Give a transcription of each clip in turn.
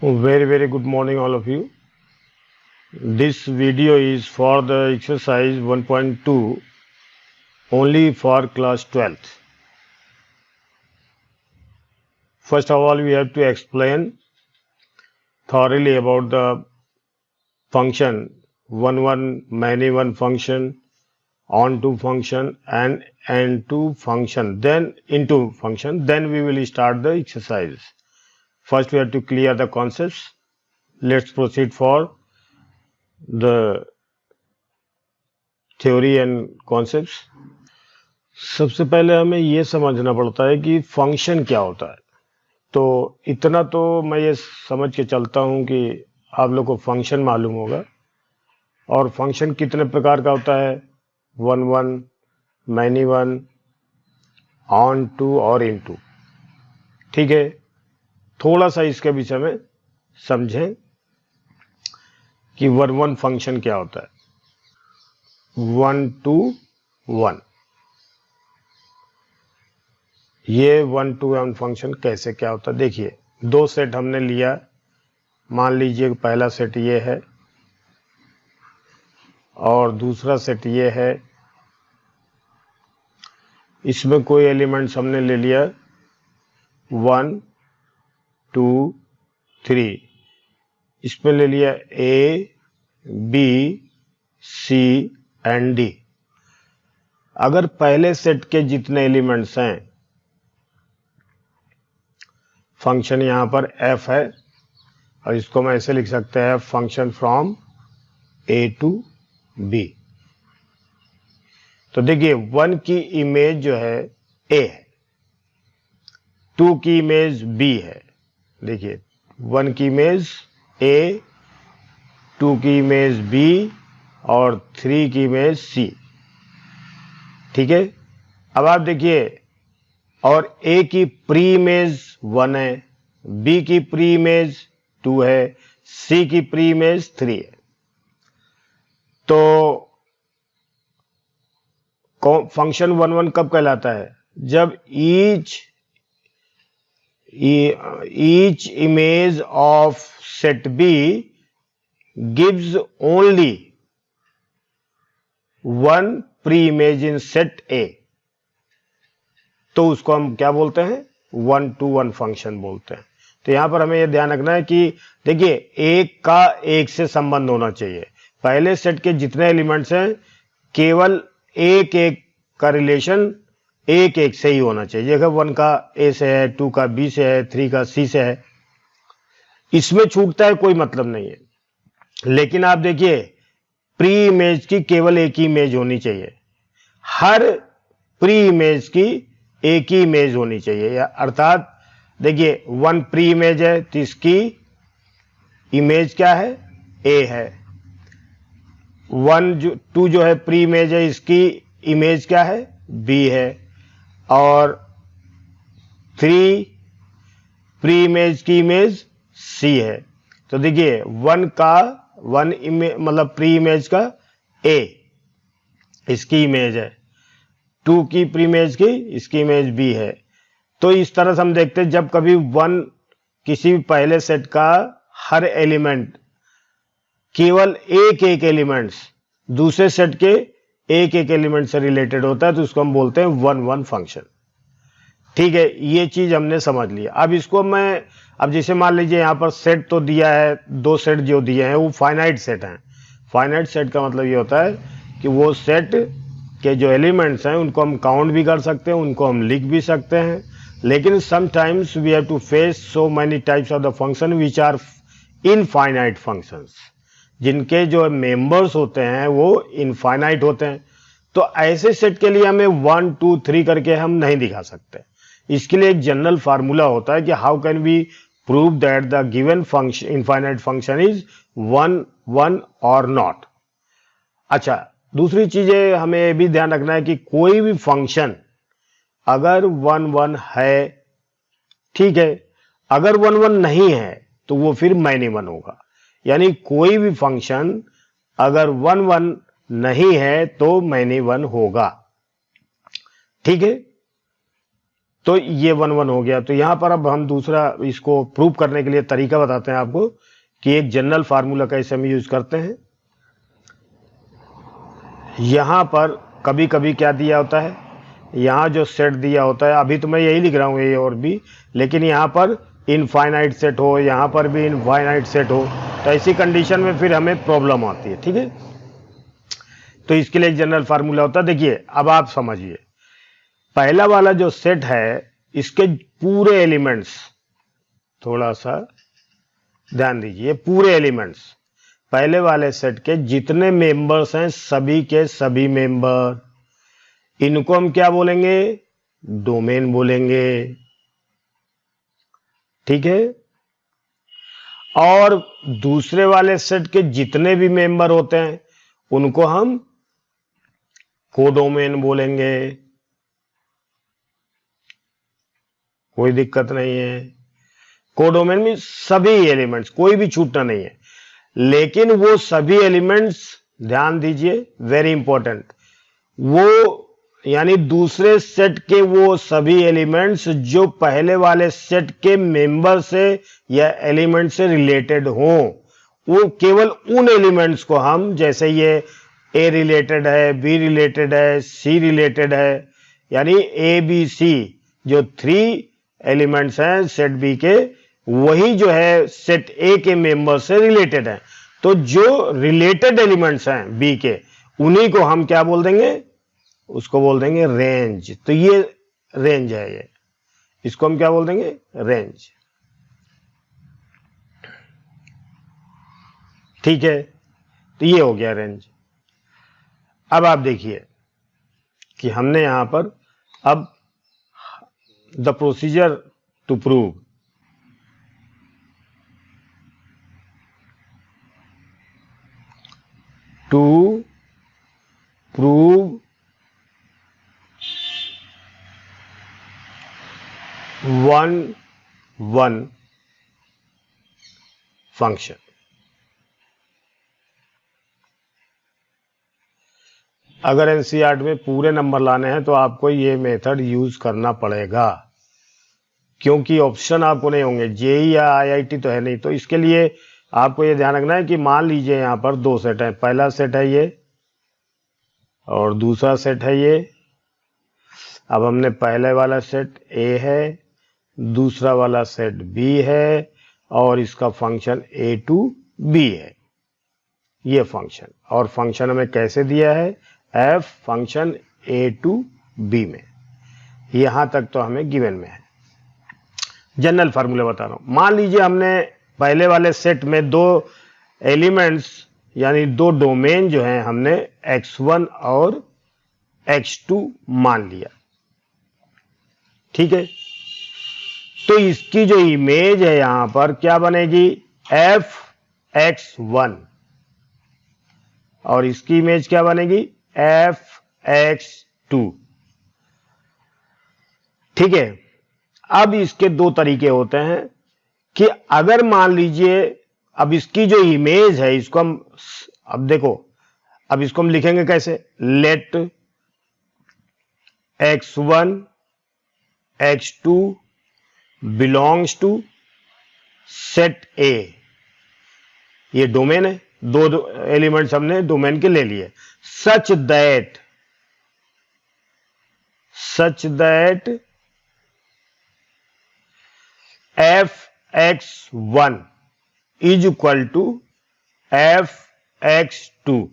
Very good morning, all of you. This video is for the exercise 1.2 only for class 12th. First of all, we have to explain thoroughly about the function one many one function, onto function and n2 function, then into function. Then we will start the exercise. First, we have to clear the concepts. Let's proceed for the theory and concepts. सबसे पहले हमें ये समझना पड़ता है कि function क्या होता है। तो इतना तो मैं ये समझ के चलता हूँ कि आप लोग को फंक्शन मालूम होगा। और फंक्शन कितने प्रकार का होता है? One, many one, onto और इन टू। ठीक है, थोड़ा सा इसके विषय में समझें कि वन फंक्शन क्या होता है। 1 to 1, ये 1 to 1 फंक्शन कैसे क्या होता है? देखिए, दो सेट हमने लिया। मान लीजिए पहला सेट ये है और दूसरा सेट ये है। इसमें कोई एलिमेंट्स हमने ले लिया 1, 2, 3। इसमें ले लिया A, B, C and D। अगर पहले सेट के जितने एलिमेंट्स हैं, फंक्शन यहां पर f है और इसको मैं ऐसे लिख सकते हैं function from A to B। तो देखिए 1 की इमेज जो है A है, 2 की इमेज B है। देखिए 1 की इमेज A, 2 की इमेज B और 3 की इमेज C। ठीक है, अब आप देखिए, और A की प्री इमेज 1 है, B की प्री इमेज 2 है, C की प्री इमेज 3 है। तो फंक्शन 1 कब कहलाता है? जब each image of set B gives only one pre-image in set A, तो उसको हम क्या बोलते हैं? 1 to 1 फंक्शन बोलते हैं। तो यहां पर हमें यह ध्यान रखना है कि देखिए एक का एक से संबंध होना चाहिए। पहले सेट के जितने एलिमेंट्स हैं केवल एक का रिलेशन एक से ही होना चाहिए। जैसे 1 का A से है, 2 का B से है, 3 का C से है। इसमें छूटता है कोई मतलब नहीं है। लेकिन आप देखिए प्री इमेज की केवल एक ही इमेज होनी चाहिए। हर प्री इमेज की एक ही इमेज होनी चाहिए। अर्थात देखिए 1 प्री इमेज है तो इसकी इमेज क्या है? A है। 2 जो है प्री इमेज है, इसकी इमेज क्या है? B है। और 3 प्री इमेज की इमेज C है। तो देखिए 1 इमेज मतलब प्री इमेज का A, इसकी इमेज है। 2 की प्री इमेज की इसकी इमेज B है। तो इस तरह से हम देखते हैं जब कभी 1 किसी भी पहले सेट का हर एलिमेंट केवल एक एलिमेंट्स दूसरे सेट के एक एलिमेंट से रिलेटेड होता है तो उसको हम बोलते हैं 1 फंक्शन। ठीक है, ये चीज हमने समझ लिया। अब इसको अब जैसे मान लीजिए यहां पर सेट तो दिया है, दो सेट जो दिए हैं वो फाइनाइट सेट हैं। फाइनाइट सेट का मतलब ये होता है कि वो सेट के जो एलिमेंट्स हैं उनको हम काउंट भी कर सकते हैं, उनको हम लिख भी सकते हैं। लेकिन sometimes we have to face so many types of the function which are infinite functions, जिनके जो मेंबर्स होते हैं वो इनफाइनाइट होते हैं। तो ऐसे सेट के लिए हमें 1, 2, 3 करके हम नहीं दिखा सकते। इसके लिए एक जनरल फार्मूला होता है कि how can we prove that the given function infinite function is 1 और नॉट। अच्छा, दूसरी चीजें हमें भी ध्यान रखना है कि कोई भी फंक्शन अगर 1 है, ठीक है, अगर 1 नहीं है तो वो फिर मैनी वन होगा। यानी कोई भी फंक्शन अगर 1 नहीं है तो मैनी वन होगा। ठीक है, तो ये 1 1 हो गया। तो यहां पर अब हम दूसरा इसको प्रूव करने के लिए तरीका बताते हैं आपको कि एक जनरल फार्मूला कैसे हम यूज करते हैं। यहां पर कभी कभी क्या दिया होता है, यहां जो सेट दिया होता है, अभी तो मैं यही लिख रहा हूं ये और भी, लेकिन यहां पर इनफाइनाइट सेट हो, यहां पर भी इनफाइनाइट सेट हो, तो ऐसी कंडीशन में फिर हमें प्रॉब्लम आती है। ठीक है, तो इसके लिए एक जनरल फार्मूला होता है। देखिए अब आप समझिए, पहला वाला जो सेट है इसके पूरे एलिमेंट्स, थोड़ा सा ध्यान दीजिए, पूरे एलिमेंट्स पहले वाले सेट के जितने मेंबर्स हैं सभी के सभी मेंबर, इनको हम क्या बोलेंगे, डोमेन बोलेंगे। ठीक है, और दूसरे वाले सेट के जितने भी मेंबर होते हैं उनको हम कोडोमेन बोलेंगे। कोई दिक्कत नहीं है, कोडोमेन में सभी एलिमेंट्स, कोई भी छूटना नहीं है, लेकिन वो सभी एलिमेंट्स, ध्यान दीजिए वेरी इंपॉर्टेंट, वो यानी दूसरे सेट के वो सभी एलिमेंट्स जो पहले वाले सेट के मेंबर से या एलिमेंट से रिलेटेड हों, वो केवल उन एलिमेंट्स को हम, जैसे ये ए रिलेटेड है, बी रिलेटेड है, सी रिलेटेड है, यानी ए बी सी जो 3 एलिमेंट्स हैं सेट बी के, वही जो है सेट ए के मेंबर से रिलेटेड है। तो जो रिलेटेड एलिमेंट्स हैं बी के, उन्हीं को हम क्या बोल देंगे, उसको बोल देंगे रेंज। तो ये रेंज है, ये इसको हम क्या बोल देंगे, रेंज। ठीक है, तो ये हो गया रेंज। अब आप देखिए कि हमने यहां पर अब द procedure to prove, one function. अगर एनसीईआरटी में पूरे नंबर लाने हैं तो आपको ये मेथड यूज करना पड़ेगा, क्योंकि ऑप्शन आपको नहीं होंगे, जेई या आईआईटी तो है नहीं। तो इसके लिए आपको ये ध्यान रखना है कि मान लीजिए यहां पर 2 सेट है, पहला सेट है ये और दूसरा सेट है ये। अब हमने पहले वाला सेट ए है, दूसरा वाला सेट बी है, और इसका फंक्शन ए टू बी है, ये फंक्शन। और फंक्शन हमें कैसे दिया है, f function A to B में। यहां तक तो हमें गिवन में है। जनरल फार्मूला बता रहा हूं। मान लीजिए हमने पहले वाले सेट में 2 एलिमेंट्स यानी 2 डोमेन जो हैं हमने x1 और x2 मान लिया। ठीक है, तो इसकी जो इमेज है यहां पर क्या बनेगी, fx1, और इसकी इमेज क्या बनेगी, fx2। ठीक है, अब इसके 2 तरीके होते हैं कि अगर मान लीजिए अब इसकी जो इमेज है, इसको हम, अब देखो, अब इसको हम लिखेंगे कैसे, let x1 x2 belongs to set A. ये डोमेन है, 2 एलिमेंट्स हमने डोमेन के ले लिए। Such that fx1 is equal to fx2।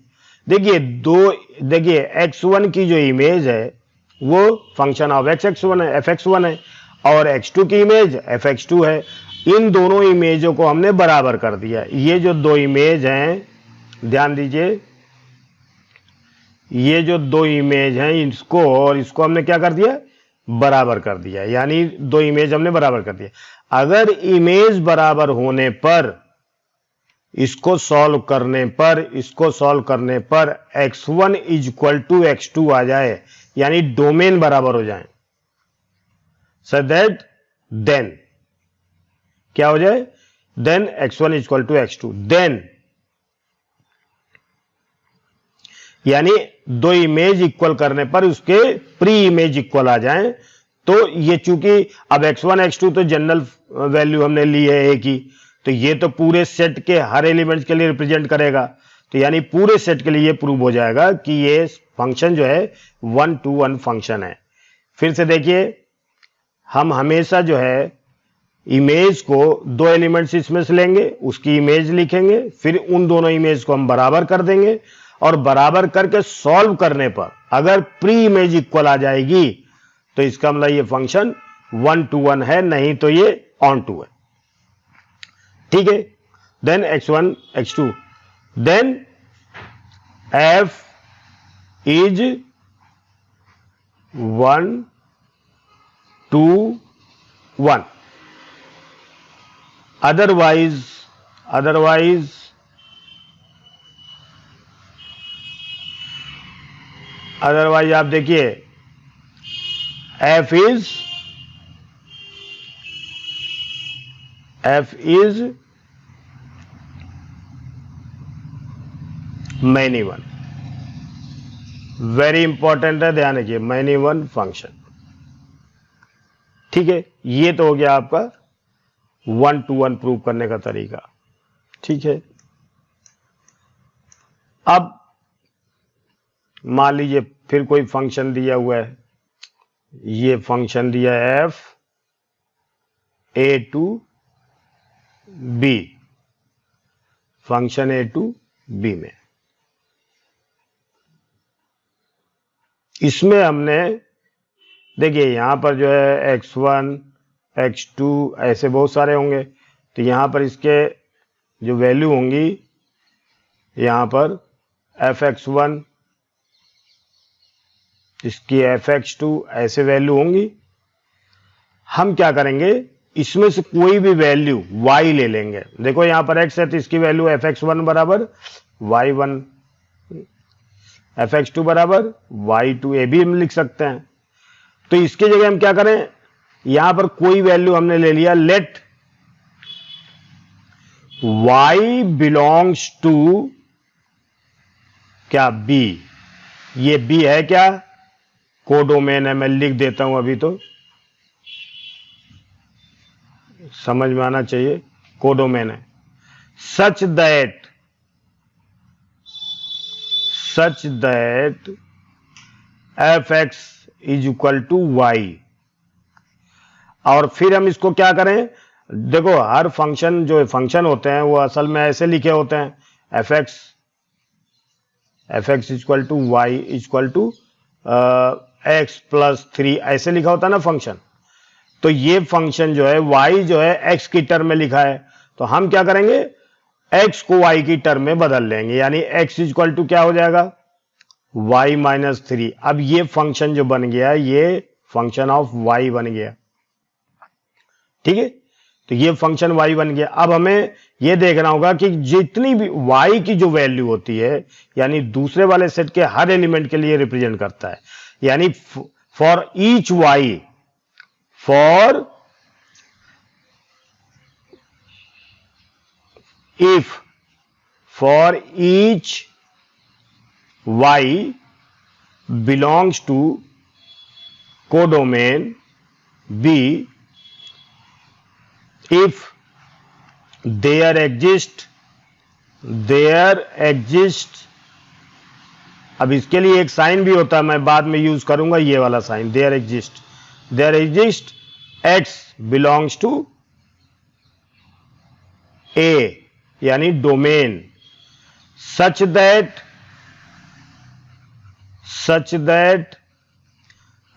देखिए x1 की जो इमेज है वो फंक्शन ऑफ fx1 है, और x2 की इमेज fx2 है। इन दोनों इमेजों को हमने बराबर कर दिया। ये जो 2 इमेज हैं, ध्यान दीजिए, ये जो 2 इमेज हैं, इसको और इसको हमने क्या कर दिया, बराबर कर दिया, यानी 2 इमेज हमने बराबर कर दिया। अगर इमेज बराबर होने पर, इसको सॉल्व करने पर x1 is equal to x2 आ जाए, यानी डोमेन बराबर हो जाए, सो दैट देन क्या हो जाए, then x1 is equal to x2, then यानी 2 इमेज इक्वल करने पर उसके प्री इमेज इक्वल आ जाएं, तो ये चूंकि अब x1 x2 तो जनरल वैल्यू हमने ली है एक ही, तो ये तो पूरे सेट के हर एलिमेंट्स के लिए रिप्रेजेंट करेगा, तो यानी पूरे सेट के लिए ये प्रूव हो जाएगा कि ये फंक्शन जो है 1 to 1 फंक्शन है। फिर से देखिए, हम हमेशा जो है इमेज को दो एलिमेंट्स इसमें से लेंगे, उसकी इमेज लिखेंगे, फिर उन दोनों इमेज को हम बराबर कर देंगे, और बराबर करके सॉल्व करने पर अगर प्री इमेज इक्वल आ जाएगी तो इसका मतलब ये फंक्शन 1 to 1 है, नहीं तो ये ऑन टू है। ठीक है, then x1 x2, then f is 1 to 1, otherwise आप देखिए f is many one, very important है, ध्यान रखिए, many one फंक्शन। ठीक है, ये तो हो गया आपका 1 to 1 प्रूव करने का तरीका। ठीक है, अब मान लीजिए फिर कोई फंक्शन दिया हुआ है, ये फंक्शन दिया है f a to b, function a to b में, इसमें हमने देखिए यहां पर जो है x1 x2 ऐसे बहुत सारे होंगे, तो यहां पर इसके जो वैल्यू होंगी, यहां पर fx1, इसकी fx2 ऐसे वैल्यू होंगी। हम क्या करेंगे, इसमें से कोई भी वैल्यू y ले लेंगे। देखो यहां पर x है तो इसकी वैल्यू fx1 बराबर y1, fx2 बराबर y2, ए भी हम लिख सकते हैं। तो इसकी जगह हम क्या करें, यहां पर कोई वैल्यू हमने ले लिया, लेट y बिलोंग्स टू क्या b, ये b है क्या, कोडोमेन है, मैं लिख देता हूं, अभी तो समझ में आना चाहिए, कोडोमेन है, such that fx is equal to y। और फिर हम इसको क्या करें, देखो हर फंक्शन जो फंक्शन होते हैं वो असल में ऐसे लिखे होते हैं, fx equal to y equal to x plus 3 ऐसे लिखा होता है ना फंक्शन। तो ये फंक्शन जो है y जो है x की टर्म में लिखा है, तो हम क्या करेंगे, x को y की टर्म में बदल लेंगे, यानी x इक्वल टू क्या हो जाएगा, y माइनस 3। अब ये फंक्शन जो बन गया, ये फंक्शन ऑफ y बन गया। ठीक है, तो ये फंक्शन y बन गया। अब हमें ये देखना होगा कि जितनी भी y की जो वैल्यू होती है, यानी दूसरे वाले सेट के हर एलिमेंट के लिए रिप्रेजेंट करता है, यानी for each y, for each y belongs to codomain B, if there exists, अब इसके लिए एक साइन भी होता है, मैं बाद में यूज करूंगा ये वाला sign, there exists x belongs to A, यानी domain, such that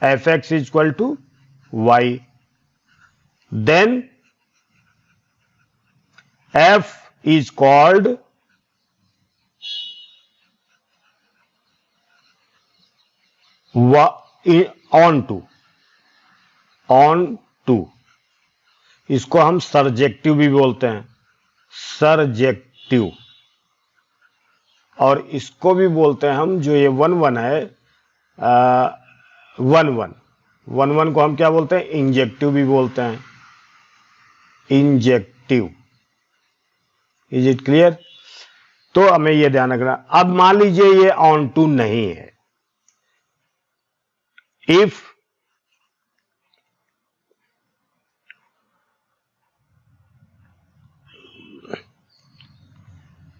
fx is equal to y, then f is called on to, इसको हम सर्जेक्टिव भी बोलते हैं, सर्जेक्टिव, और इसको भी बोलते हैं हम, जो ये 1 1 है, 1 1 को हम क्या बोलते हैं, इंजेक्टिव भी बोलते हैं, इंजेक्टिव। Is it clear? तो हमें ये ध्यान रखना। अब मान लीजिए ये ऑन टू नहीं है, if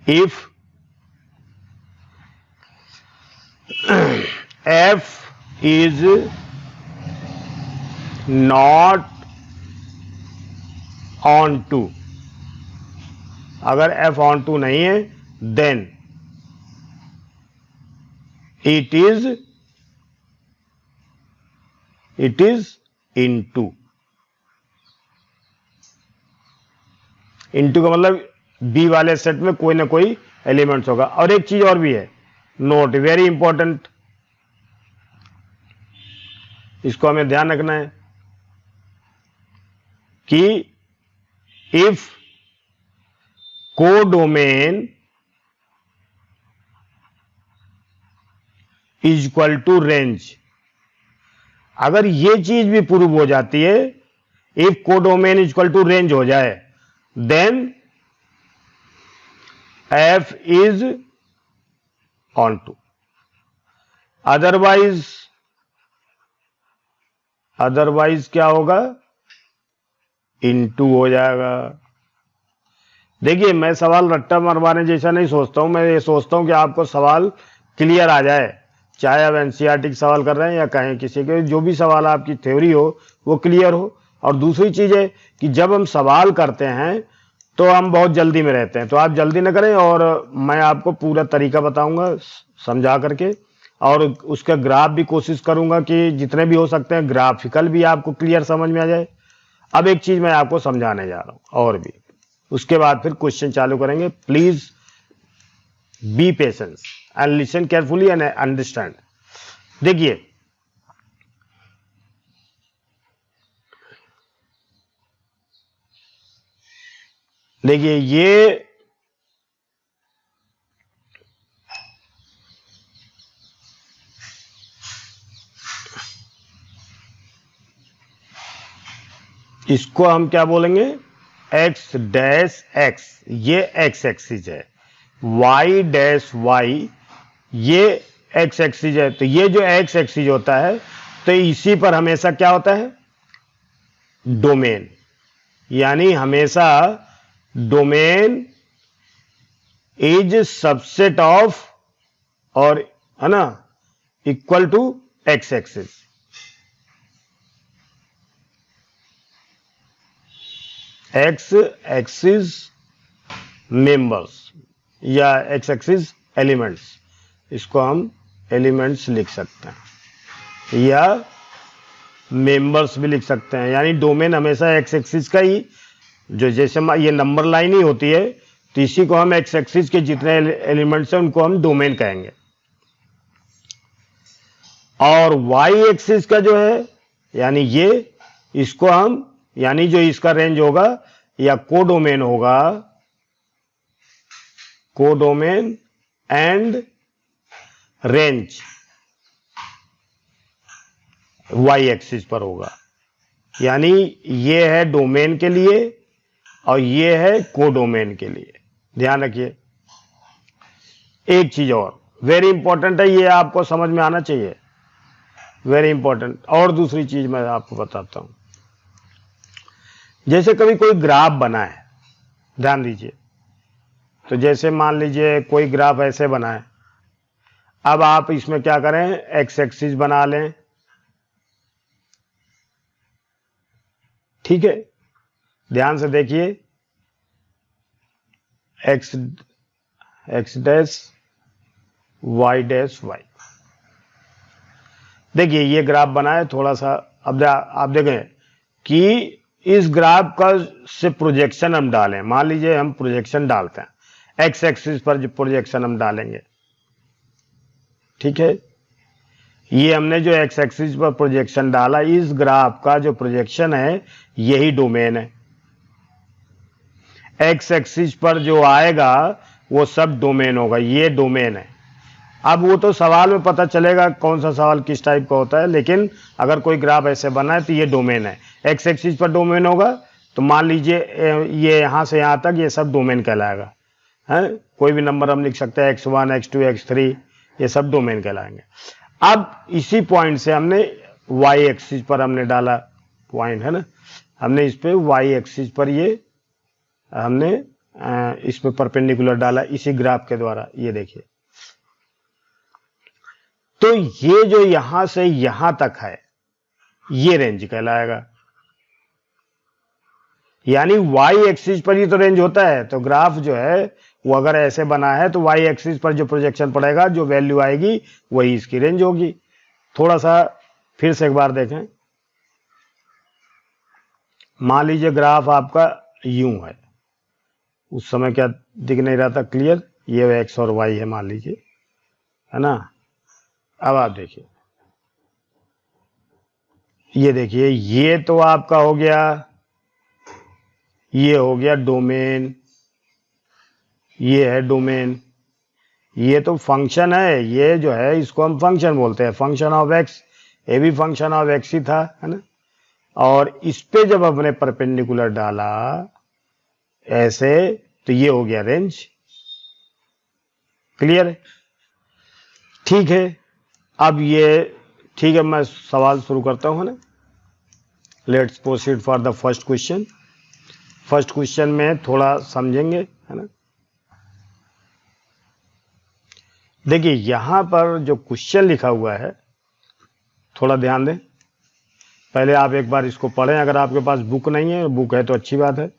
if f is not on to, अगर f on to नहीं है then it is into, into का मतलब बी वाले सेट में कोई ना कोई एलिमेंट्स होगा। और एक चीज और भी है, नोट वेरी इंपॉर्टेंट, इसको हमें ध्यान रखना है कि if codomain is equal to range, अगर ये चीज भी प्रूव हो जाती है, if codomain is equal to range हो जाए, then f is onto, otherwise क्या होगा, इनटू हो जाएगा। देखिए मैं सवाल रट्टा मरवाने जैसा नहीं सोचता हूं, मैं ये सोचता हूं कि आपको सवाल क्लियर आ जाए, चाहे आप एनसीईआरटी सवाल कर रहे हैं या कहीं किसी के, जो भी सवाल आपकी थ्योरी हो वो क्लियर हो। और दूसरी चीज है कि जब हम सवाल करते हैं तो हम बहुत जल्दी में रहते हैं, तो आप जल्दी ना करें, और मैं आपको पूरा तरीका बताऊंगा समझा करके, और उसका ग्राफ भी कोशिश करूंगा कि जितने भी हो सकते हैं ग्राफिकल भी आपको क्लियर समझ में आ जाए। अब एक चीज मैं आपको समझाने जा रहा हूं और भी, उसके बाद फिर क्वेश्चन चालू करेंगे। Please be patience and listen carefully and understand. देखिए ये इसको हम क्या बोलेंगे, x डैश x, ये x एक्सिस है, y डैश y ये x एक्सिस है। तो ये जो x एक्सिस होता है तो इसी पर हमेशा क्या होता है, डोमेन, यानी हमेशा डोमेन इज सबसेट ऑफ, और है ना, equal to x axis. x axis members या x एक्सिस एलिमेंट्स, इसको हम एलिमेंट्स लिख सकते हैं या मेंबर्स भी लिख सकते हैं। यानी डोमेन हमेशा x एक्सिस का ही, जो जैसे ये नंबर लाइन ही होती है, तो इसी को हम x एक्सिस के जितने एलिमेंट्स हैं उनको हम डोमेन कहेंगे। और y एक्सिस का जो है, यानी ये, इसको हम, यानी जो इसका रेंज होगा या कोडोमेन होगा, codomain and range y axis पर होगा। यानी ये है डोमेन के लिए और ये है कोडोमेन के लिए। ध्यान रखिए। एक चीज और वेरी इंपॉर्टेंट है, ये आपको समझ में आना चाहिए, वेरी इंपॉर्टेंट। और दूसरी चीज मैं आपको बताता हूं, जैसे कभी कोई ग्राफ बना है, ध्यान दीजिए, तो जैसे मान लीजिए कोई ग्राफ ऐसे बना है, अब आप इसमें क्या करें, एक्स एक्सिस बना लें, ठीक है, ध्यान से देखिए, x dash y dash y. देखिए ये ग्राफ बना है थोड़ा सा। अब आप देखें कि इस ग्राफ का से प्रोजेक्शन हम डालें, मान लीजिए हम प्रोजेक्शन डालते हैं, एक्स एक्सिस पर जो प्रोजेक्शन हम डालेंगे, ठीक है, ये हमने जो एक्स एक्सिस पर प्रोजेक्शन डाला, इस ग्राफ का जो प्रोजेक्शन है यही डोमेन है। एक्स एक्सिस पर जो आएगा वो सब डोमेन होगा, ये डोमेन है। अब वो तो सवाल में पता चलेगा कौन सा सवाल किस टाइप का होता है, लेकिन अगर कोई ग्राफ ऐसे बना है तो ये डोमेन है। एक्स एक्सिस पर डोमेन होगा तो मान लीजिए ये यहां से यहां तक ये सब डोमेन कहलाएगा, है, कोई भी नंबर हम लिख सकते हैं, x1 x2 x3, ये सब डोमेन कहलाएंगे। अब इसी पॉइंट से हमने y एक्सिस पर हमने डाला पॉइंट, है ना, हमने इस पे y एक्सिस पर ये हमने इस पे परपेंडिकुलर डाला इसी ग्राफ के द्वारा, ये देखिए। तो ये जो यहां से यहां तक है ये रेंज कहलाएगा, यानी वाई एक्सिस पर ही तो रेंज होता है। तो ग्राफ जो है वो अगर ऐसे बना है तो वाई एक्सिस पर जो प्रोजेक्शन पड़ेगा, जो वैल्यू आएगी वही इसकी रेंज होगी। थोड़ा सा फिर से एक बार देखें, मान लीजिए ग्राफ आपका यूं है, उस समय क्या दिख नहीं रहा था क्लियर, ये एक्स और वाई है मान लीजिए, है ना। अब आप देखिए, ये देखिए, ये तो आपका हो गया, ये हो गया डोमेन, ये है डोमेन, ये तो फंक्शन है, ये जो है इसको हम फंक्शन बोलते हैं, फंक्शन ऑफ एक्स, ये भी फंक्शन ऑफ एक्स ही था, है ना। और इस पे जब हमने परपेंडिकुलर डाला ऐसे, तो ये हो गया रेंज। क्लियर है? ठीक है, अब ये ठीक है, मैं सवाल शुरू करता हूं ना। Let's proceed for the first question. First question में थोड़ा समझेंगे, है ना। देखिए यहां पर जो क्वेश्चन लिखा हुआ है, थोड़ा ध्यान दें। पहले आप एक बार इसको पढ़ें, अगर आपके पास बुक नहीं है, बुक है तो अच्छी बात है,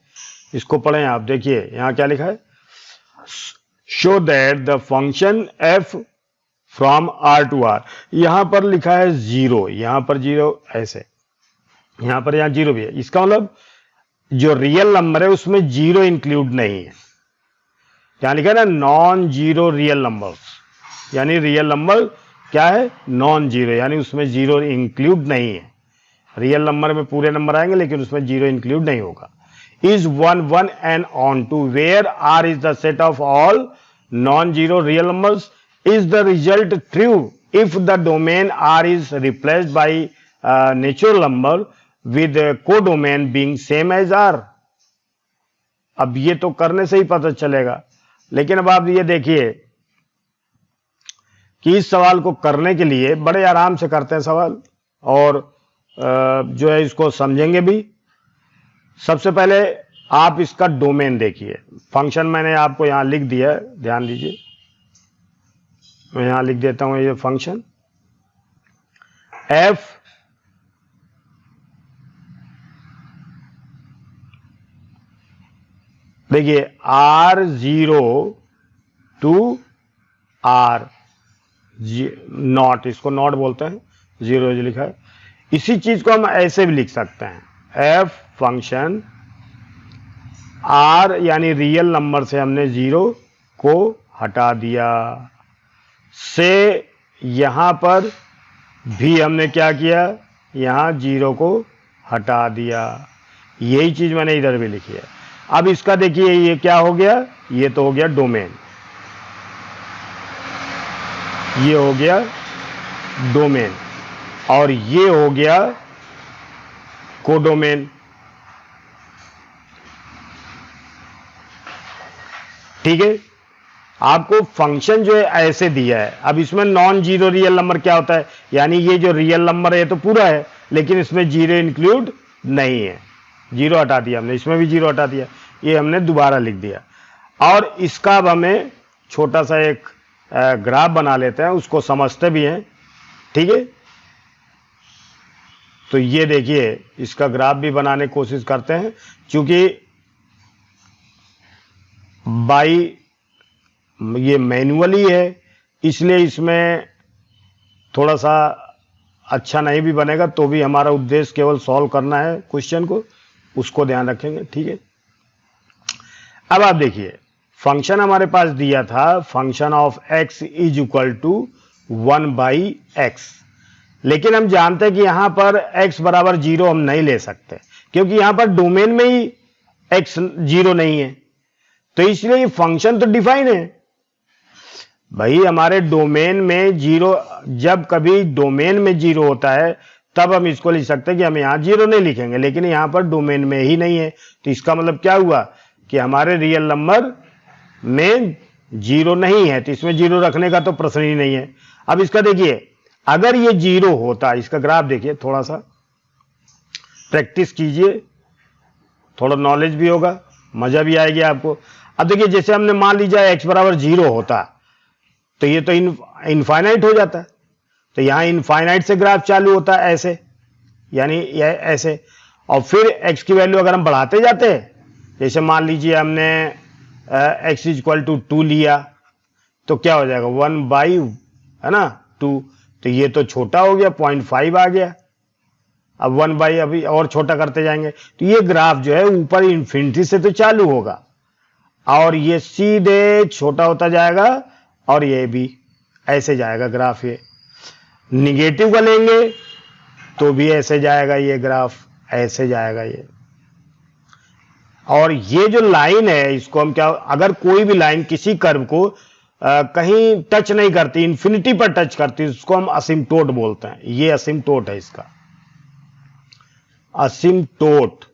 इसको पढ़ें आप। देखिए यहां क्या लिखा है, show that the function f from R to R. यहां पर लिखा है जीरो, यहां पर जीरो ऐसे, यहां पर यहां जीरो भी है। इसका मतलब जो रियल नंबर है उसमें जीरो इंक्लूड नहीं है। क्या लिखा है ना, नॉन जीरो रियल नंबर्स, यानी रियल नंबर क्या है, नॉन जीरो, यानी उसमें जीरो इंक्लूड नहीं है। रियल नंबर में पूरे नंबर आएंगे लेकिन उसमें जीरो इंक्लूड नहीं होगा। Is 1 1 and on to where R is the set of all non-zero real numbers, is the result true if the domain R is replaced by natural number with codomain being same as R। अब ये तो करने से ही पता चलेगा, लेकिन अब आप ये देखिए कि इस सवाल को करने के लिए बड़े आराम से करते हैं सवाल, और जो है इसको समझेंगे भी। सबसे पहले आप इसका डोमेन देखिए। फंक्शन मैंने आपको यहां लिख दिया है, ध्यान दीजिए, मैं यहां लिख देता हूं ये फंक्शन एफ देखिए R0 टू R नॉट, इसको नॉट बोलते हैं, जीरो जो लिखा है। इसी चीज को हम ऐसे भी लिख सकते हैं, एफ फंक्शन आर यानी रियल नंबर से हमने जीरो को हटा दिया, से यहां पर भी हमने क्या किया, यहां जीरो को हटा दिया। यही चीज मैंने इधर भी लिखी है। अब इसका देखिए ये क्या हो गया, ये तो हो गया डोमेन, ये हो गया डोमेन, और ये हो गया कोडोमेन। ठीक है, आपको फंक्शन जो है ऐसे दिया है। अब इसमें नॉन जीरो रियल नंबर क्या होता है, यानी ये जो रियल नंबर है ये तो पूरा है लेकिन इसमें जीरो इंक्लूड नहीं है, जीरो हटा दिया हमने, इसमें भी जीरो हटा दिया, ये हमने दोबारा लिख दिया। और इसका अब हमें छोटा सा एक ग्राफ बना लेते हैं, उसको समझते भी हैं। ठीक है, तो ये देखिए इसका ग्राफ भी बनाने की कोशिश करते हैं, क्योंकि बाई ये मैन्युअली है इसलिए इसमें थोड़ा सा अच्छा नहीं भी बनेगा, तो भी हमारा उद्देश्य केवल सॉल्व करना है क्वेश्चन को, उसको ध्यान रखेंगे। ठीक है, अब आप देखिए फंक्शन हमारे पास दिया था, function of x is equal to 1/x, लेकिन हम जानते हैं कि यहां पर x बराबर जीरो हम नहीं ले सकते, क्योंकि यहां पर डोमेन में ही x जीरो नहीं है, तो इसलिए ये फंक्शन तो डिफाइन है भाई हमारे डोमेन में जीरो। जब कभी डोमेन में जीरो होता है तब हम इसको लिख सकते हैं कि हम यहां जीरो नहीं लिखेंगे, लेकिन यहां पर डोमेन में ही नहीं है, तो इसका मतलब क्या हुआ कि हमारे रियल नंबर में जीरो नहीं है, तो इसमें जीरो रखने का तो प्रश्न ही नहीं है। अब इसका देखिए, अगर ये जीरो होता, इसका ग्राफ देखिए, थोड़ा सा प्रैक्टिस कीजिए, थोड़ा नॉलेज भी होगा, मजा भी आएगी आपको। अब देखिए जैसे हमने मान लीजिए x बराबर 0 होता तो ये तो इनफाइनाइट हो जाता, तो यहां इनफाइनाइट से ग्राफ चालू होता है ऐसे, यानी ये ऐसे, और फिर x की वैल्यू अगर हम बढ़ाते जाते हैं, जैसे मान लीजिए हमने x इक्वल टू 2 लिया तो क्या हो जाएगा 1 बाई, है ना, 2, तो ये तो छोटा हो गया 0.5 आ गया। अब 1 बाई अभी और छोटा करते जाएंगे तो ये ग्राफ जो है ऊपर इन्फिनिटी से तो चालू होगा और ये सीधे छोटा होता जाएगा और ये भी ऐसे जाएगा ग्राफ। ये निगेटिव का लेंगे तो भी ऐसे जाएगा, ये ग्राफ ऐसे जाएगा ये। और ये जो लाइन है इसको हम क्या, अगर कोई भी लाइन किसी कर्व को कहीं टच नहीं करती, इन्फिनिटी पर टच करती, उसको हम असिम्प्टोट बोलते हैं। ये असिम्प्टोट है इसका, असिम्प्टोट।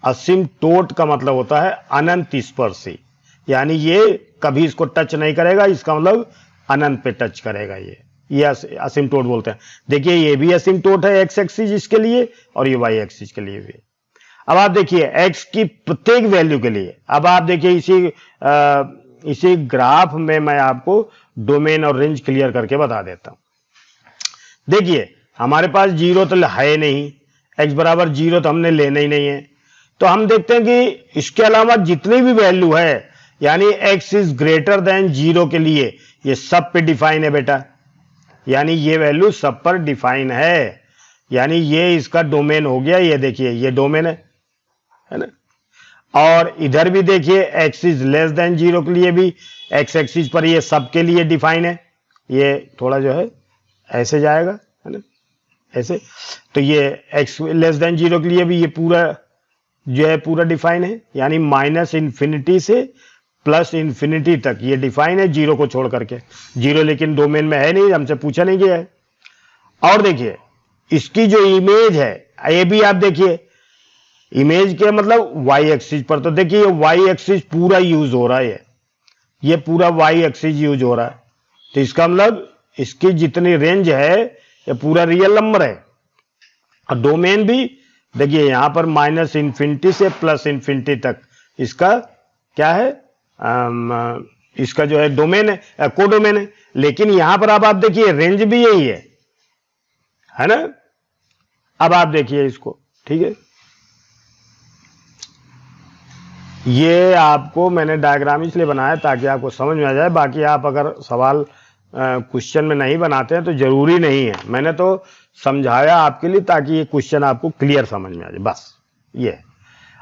असिम्प्टोट का मतलब होता है अनंत स्पर्शी, यानी ये कभी इसको टच नहीं करेगा, इसका मतलब अनंत पे टच करेगा ये असिम्प्टोट बोलते हैं। देखिए ये भी असिम्प्टोट है एक्स एक्सिस इसके लिए और ये वाई एक्सिस के लिए भी। अब आप देखिए एक्स की प्रत्येक वैल्यू के लिए, अब आप देखिए इसी ग्राफ में मैं आपको डोमेन और रेंज क्लियर करके बता देता हूं। देखिए हमारे पास 0 तो है नहीं, x बराबर 0 तो हमने लेना ही नहीं है, तो हम देखते हैं कि इसके अलावा जितनी भी वैल्यू है, यानी x इज ग्रेटर देन 0 के लिए ये सब पे डिफाइन है बेटा, यानी ये वैल्यू सब पर डिफाइन है, यानी ये इसका डोमेन हो गया। ये देखिए ये डोमेन है ना। और इधर भी देखिए x इज लेस देन 0 के लिए भी x एक्सिस पर ये सब के लिए डिफाइन है, ये थोड़ा जो है ऐसे जाएगा, है ना, ऐसे। तो ये x लेस देन 0 के लिए भी ये पूरा जो है पूरा डिफाइन है, यानी माइनस इन्फिनिटी से प्लस इन्फिनिटी तक ये डिफाइन है, 0 को छोड़ करके। 0 लेकिन डोमेन में है नहीं, हमसे पूछा नहीं गया है। और देखिए इसकी जो इमेज है ये भी आप देखिए, इमेज के मतलब वाई एक्सिस पर, तो देखिए वाई एक्सिस पूरा यूज हो रहा है, ये पूरा वाई एक्सिस यूज हो रहा है, तो इसका मतलब इसकी जितनी रेंज है ये पूरा रियल नंबर है। और डोमेन भी देखिए यहां पर माइनस इन्फिनिटी से प्लस इन्फिनिटी तक इसका क्या है, इसका जो है डोमेन है, कोडोमेन है। लेकिन यहां पर अब आप देखिए रेंज भी यही है ना। अब आप देखिए इसको, ठीक है, ये आपको मैंने डायग्राम इसलिए बनाया ताकि आपको समझ में आ जाए। बाकी आप अगर सवाल क्वेश्चन में नहीं बनाते हैं तो जरूरी नहीं है, मैंने तो समझाया आपके लिए ताकि ये क्वेश्चन आपको क्लियर समझ में आ जाए, बस ये।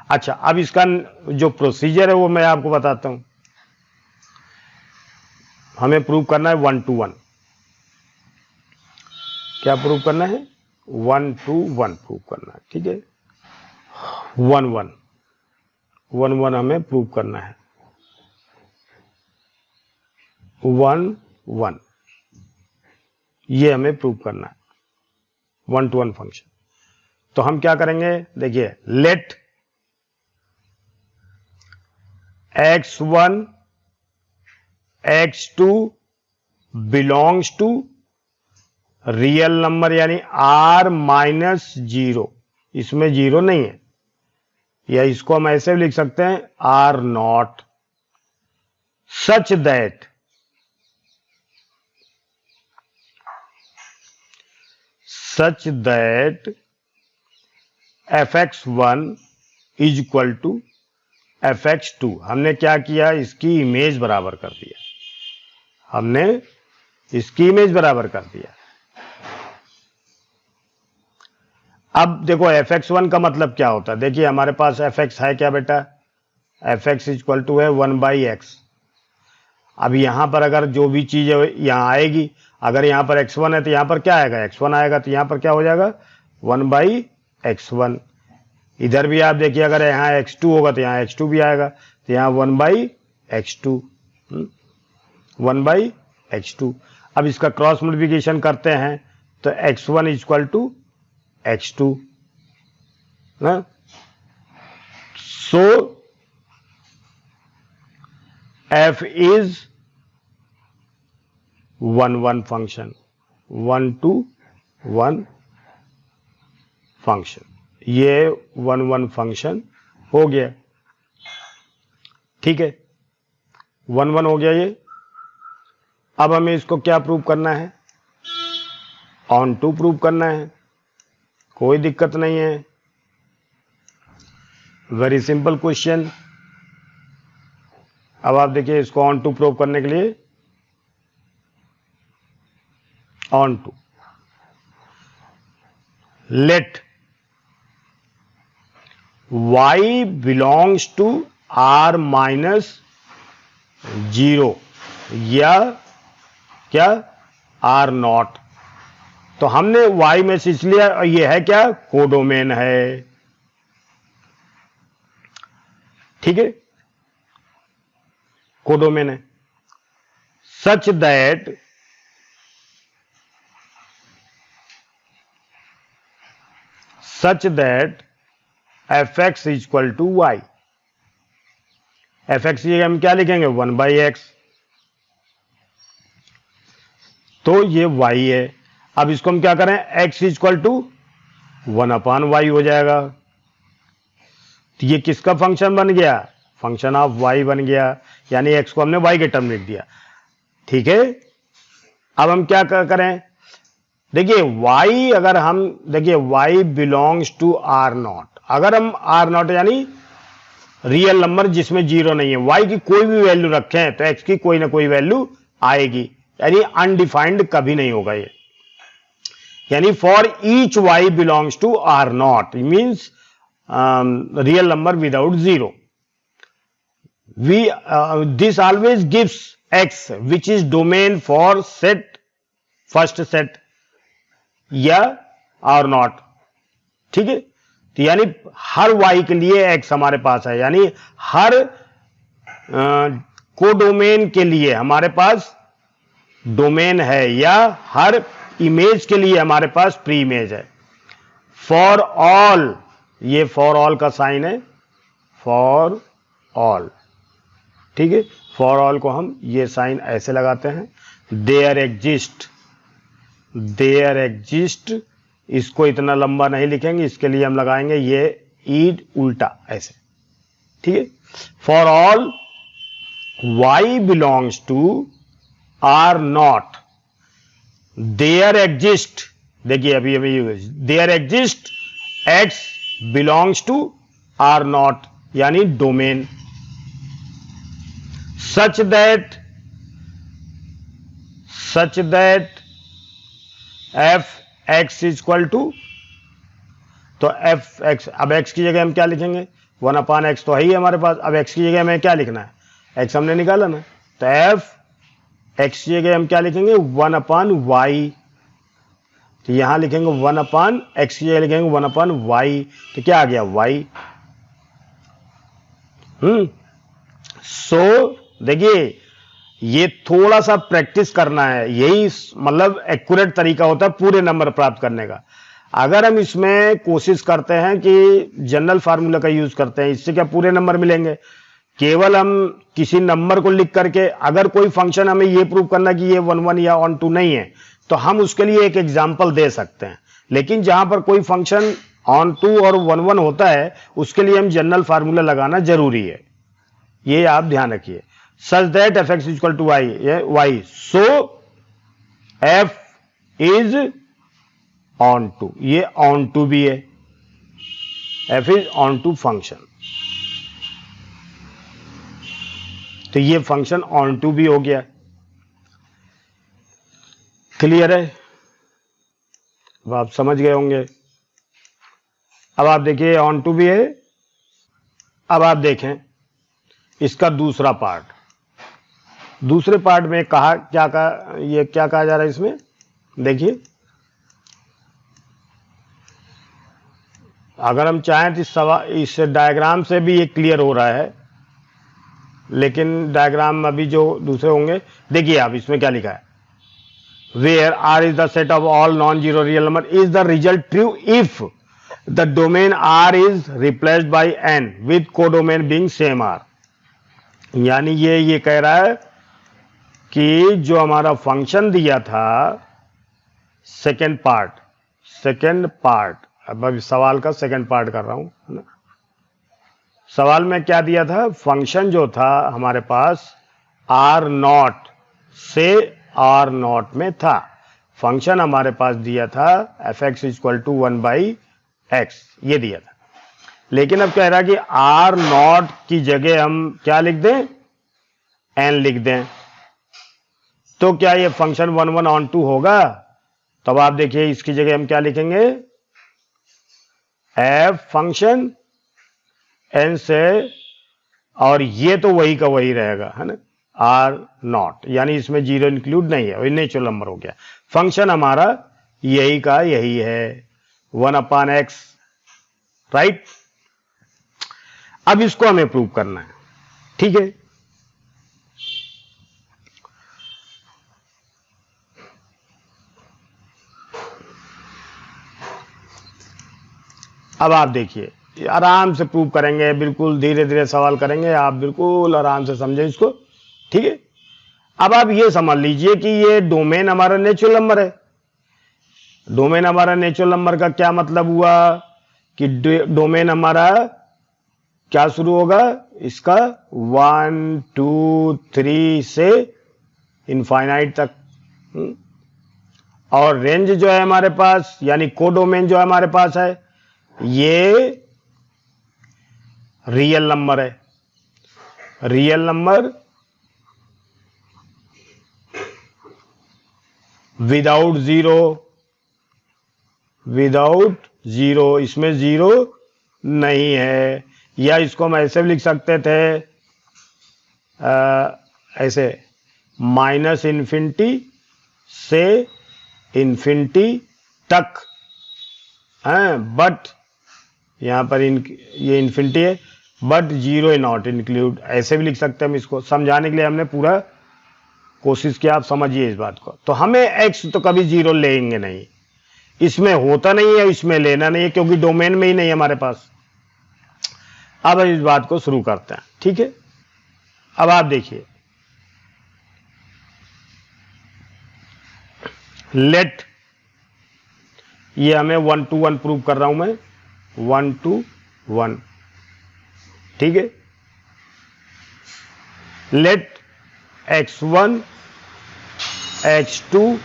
अच्छा अब इसका जो प्रोसीजर है वो मैं आपको बताता हूं। हमें प्रूव करना है 1 to 1। क्या प्रूव करना है? 1 to 1 प्रूव करना है, ठीक है। 1 1 1 1 हमें प्रूव करना है। 1 1 ये हमें प्रूव करना है, 1 to 1 फंक्शन। तो हम क्या करेंगे, देखिए let x1 x2 belongs to real number यानी r माइनस 0, इसमें 0 नहीं है, या इसको हम ऐसे भी लिख सकते हैं r not, such that fx1 is equal to fx2। हमने क्या किया, इसकी इमेज बराबर कर दिया, हमने इसकी इमेज बराबर कर दिया। अब देखो fx1 का मतलब क्या होता है, देखिए हमारे पास fx है क्या बेटा, fx इक्वल टू है 1/x। अब यहां पर अगर जो भी चीज है यहां आएगी, अगर यहां पर x1 है तो यहां पर क्या आएगा, x1 आएगा, तो यहां पर क्या हो जाएगा 1/x1। इधर भी आप देखिए अगर यहां x2 होगा तो यहां x2 भी आएगा, तो यहां 1/x2, 1/x2। अब इसका क्रॉस मल्टीप्लिकेशन करते हैं तो x1 इक्वल टू x2 ना। सो f is 1 1 function, 1 to 1 function, ये 1 1 फंक्शन हो गया। ठीक है, 1 1 हो गया ये। अब हमें इसको क्या प्रूव करना है, ऑन टू प्रूव करना है, कोई दिक्कत नहीं है, वेरी सिंपल क्वेश्चन। अब आप देखिए इसको ऑन टू प्रूव करने के लिए, onto let y belongs to r minus 0 या क्या r नॉट। तो हमने y में से इसलिए, ये है क्या, कोडोमेन है, ठीक है, कोडोमेन है। Such that fx is equal to y, fx की जगह हम क्या लिखेंगे, 1/x, तो ये y है। अब इसको हम क्या करें, x is equal to 1/y हो जाएगा। तो ये किसका फंक्शन बन गया, फंक्शन ऑफ y बन गया, यानी x को हमने y के टर्म लिख दिया, ठीक है। अब हम क्या करें, देखिए y, अगर हम देखिए y belongs to r not, अगर हम r नॉट यानी रियल नंबर जिसमें 0 नहीं है, y की कोई भी वैल्यू रखें तो x की कोई ना कोई वैल्यू आएगी, यानी अनडिफाइंड कभी नहीं होगा ये। यानी for each y belongs to r not means real number without 0, this always gives x which is domain for set first set या और नॉट, ठीक है। तो यानी हर y के लिए x हमारे पास है, यानी हर कोडोमेन के लिए हमारे पास डोमेन है, या हर इमेज के लिए हमारे पास प्री इमेज है। फॉर ऑल, ये फॉर ऑल का साइन है, फॉर ऑल, ठीक है। फॉर ऑल को हम ये साइन ऐसे लगाते हैं, देयर एग्जिस्ट, इसको इतना लंबा नहीं लिखेंगे, इसके लिए हम लगाएंगे ये ईड उल्टा ऐसे, ठीक है। For all y belongs to r not, there exist, देखिए अभी there exist x belongs to r not, यानी domain, such that f(x) is equal to, तो f(x), अब x की जगह हम क्या लिखेंगे, 1/x तो है ही हमारे पास। अब x की जगह हमें क्या लिखना है, x हमने निकाला ना, तो f(x) की जगह हम क्या लिखेंगे, 1/y, तो यहां लिखेंगे 1/x की जगह लिखेंगे 1/y, तो क्या आ गया, y। सो देखिए ये थोड़ा सा प्रैक्टिस करना है, यही मतलब एक्यूरेट तरीका होता है पूरे नंबर प्राप्त करने का। अगर हम इसमें कोशिश करते हैं कि जनरल फार्मूला का यूज करते हैं, इससे क्या पूरे नंबर मिलेंगे, केवल हम किसी नंबर को लिख करके, अगर कोई फंक्शन हमें ये प्रूव करना कि ये 1 1 या ऑन टू नहीं है, तो हम उसके लिए एक एग्जाम्पल दे सकते हैं। लेकिन जहां पर कोई फंक्शन ऑन टू और 1 1 होता है, उसके लिए हम जनरल फार्मूला लगाना जरूरी है, ये आप ध्यान रखिए। Such that fx is equal to y, so f is onto, ये ऑन टू भी है, f is onto function, तो ये फंक्शन ऑन टू भी हो गया, क्लियर है, अब आप समझ गए होंगे। अब आप देखिए ऑन टू भी है। अब आप देखें इसका दूसरा पार्ट, दूसरे पार्ट में कहा क्या कहा, ये क्या कहा जा रहा है इसमें, देखिए अगर हम चाहें तो इस डायग्राम से भी ये क्लियर हो रहा है, लेकिन डायग्राम अभी जो दूसरे होंगे, देखिए आप इसमें क्या लिखा है, where R is the set of all non zero real number is the result true if the domain R is replaced by N with codomain being same R। यानी ये कह रहा है कि जो हमारा फंक्शन दिया था, सेकेंड पार्ट, अब सवाल का सेकेंड पार्ट कर रहा हूं, है ना, सवाल में क्या दिया था, फंक्शन जो था हमारे पास R0 से R0 में था। फंक्शन हमारे पास दिया था f(x) = 1/x, ये दिया था। लेकिन अब कह रहा कि R0 की जगह हम क्या लिख दें, n लिख दें, तो क्या ये फंक्शन 1 1 on 2 होगा? तब आप देखिए इसकी जगह हम क्या लिखेंगे, f फंक्शन n से, और ये तो वही का वही रहेगा, है ना, R0, यानी इसमें 0 इंक्लूड नहीं है, वही नेचुरल नंबर हो गया। फंक्शन हमारा यही का यही है, 1/x, राइट। अब इसको हमें प्रूव करना है, ठीक है। अब आप देखिए, आराम से प्रूव करेंगे, बिल्कुल धीरे धीरे सवाल करेंगे, आप बिल्कुल आराम से समझें इसको, ठीक है। अब आप ये समझ लीजिए कि ये डोमेन हमारा नेचुरल नंबर है। डोमेन हमारा नेचुरल नंबर का क्या मतलब हुआ कि डोमेन हमारा क्या शुरू होगा, इसका 1 2 3 से इनफाइनाइट तक, और रेंज जो है हमारे पास, यानी कोडोमेन जो है हमारे पास है, ये रियल नंबर है। रियल नंबर विदाउट जीरो, इसमें जीरो नहीं है। या इसको हम ऐसे भी लिख सकते थे, ऐसे -इन्फिनिटी से इन्फिनिटी तक, बट यहां पर ये इन्फिनिटी है, बट जीरो नॉट इंक्लूड, ऐसे भी लिख सकते हैं हम। इसको समझाने के लिए हमने पूरा कोशिश किया, आप समझिए इस बात को। तो हमें x तो कभी जीरो लेंगे नहीं, इसमें होता नहीं है, इसमें लेना नहीं है, क्योंकि डोमेन में ही नहीं है हमारे पास। अब इस बात को शुरू करते हैं, ठीक है। अब आप देखिए, लेट, ये हमें 1 to 1 प्रूव कर रहा हूं मैं, 1 to 1, ठीक है। Let x1 x2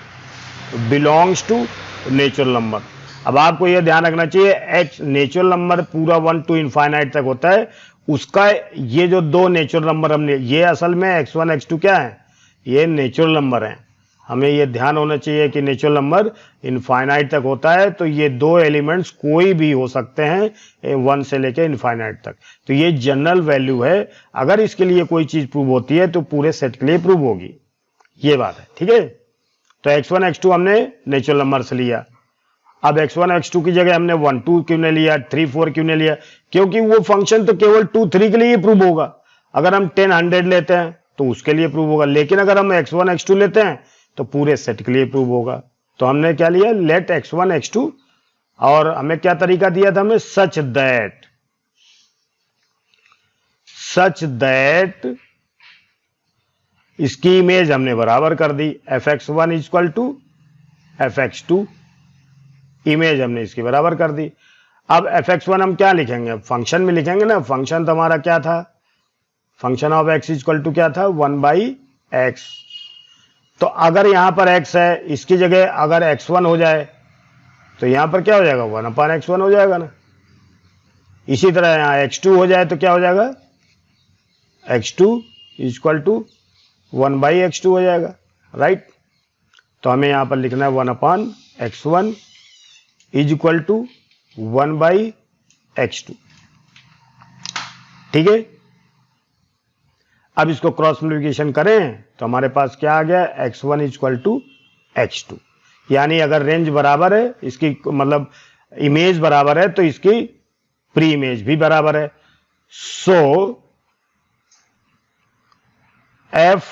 belongs to natural number. अब आपको यह ध्यान रखना चाहिए, x नेचुरल नंबर पूरा 1 to इनफाइनाइट तक होता है, उसका ये जो दो नेचुरल नंबर हमने, ये असल में x1 x2 क्या है, ये नेचुरल नंबर है। हमें ये ध्यान होना चाहिए कि नेचुरल नंबर इनफाइनाइट तक होता है, तो ये दो एलिमेंट्स कोई भी हो सकते हैं 1 से लेके इनफाइनाइट तक। तो ये जनरल वैल्यू है, अगर इसके लिए कोई चीज प्रूव होती है तो पूरे सेट के लिए प्रूव होगी, ये बात है, ठीक है। तो x1 x2 हमने नेचुरल नंबर से लिया। अब x1 x2 की जगह हमने 1 2 क्यों नहीं लिया, 3 4 क्यों नहीं लिया, क्योंकि वो फंक्शन तो केवल 2 3 के लिए प्रूव होगा। अगर हम 10 100 लेते हैं तो उसके लिए प्रूव होगा, लेकिन अगर हम x1 x2 लेते हैं तो पूरे सेट के लिए प्रूव होगा। तो हमने क्या लिया, लेट x1 x2, और हमें क्या तरीका दिया था, हमें सच दैट इसकी इमेज हमने बराबर कर दी, fx1 = fx2, इमेज हमने इसकी बराबर कर दी। अब fx1 हम क्या लिखेंगे, फंक्शन में लिखेंगे ना। फंक्शन तो हमारा क्या था, फंक्शन ऑफ x = क्या था, 1/x। तो अगर यहां पर x है, इसकी जगह अगर x1 हो जाए तो यहां पर क्या हो जाएगा, 1/x1 हो जाएगा ना। इसी तरह यहां x2 हो जाए तो क्या हो जाएगा, x2 = 1/x2 हो जाएगा, राइट। तो हमें यहां पर लिखना है 1/x1 = 1/x2, ठीक है। अब इसको क्रॉस मल्टीप्लिकेशन करें तो हमारे पास क्या आ गया, x1 = x2, यानी अगर रेंज बराबर है, इसकी मतलब इमेज बराबर है, तो इसकी प्री इमेज भी बराबर है। सो f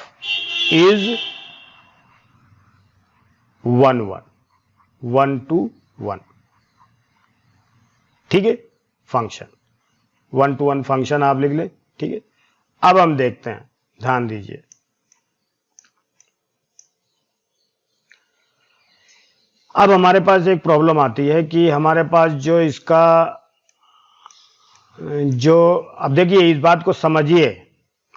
is 1 to 1, ठीक है। फंक्शन 1 to 1 फंक्शन आप लिख ले, ठीक है। अब हम देखते हैं, ध्यान दीजिए। अब हमारे पास एक प्रॉब्लम आती है कि हमारे पास जो इसका जो अब देखिए इस बात को समझिए,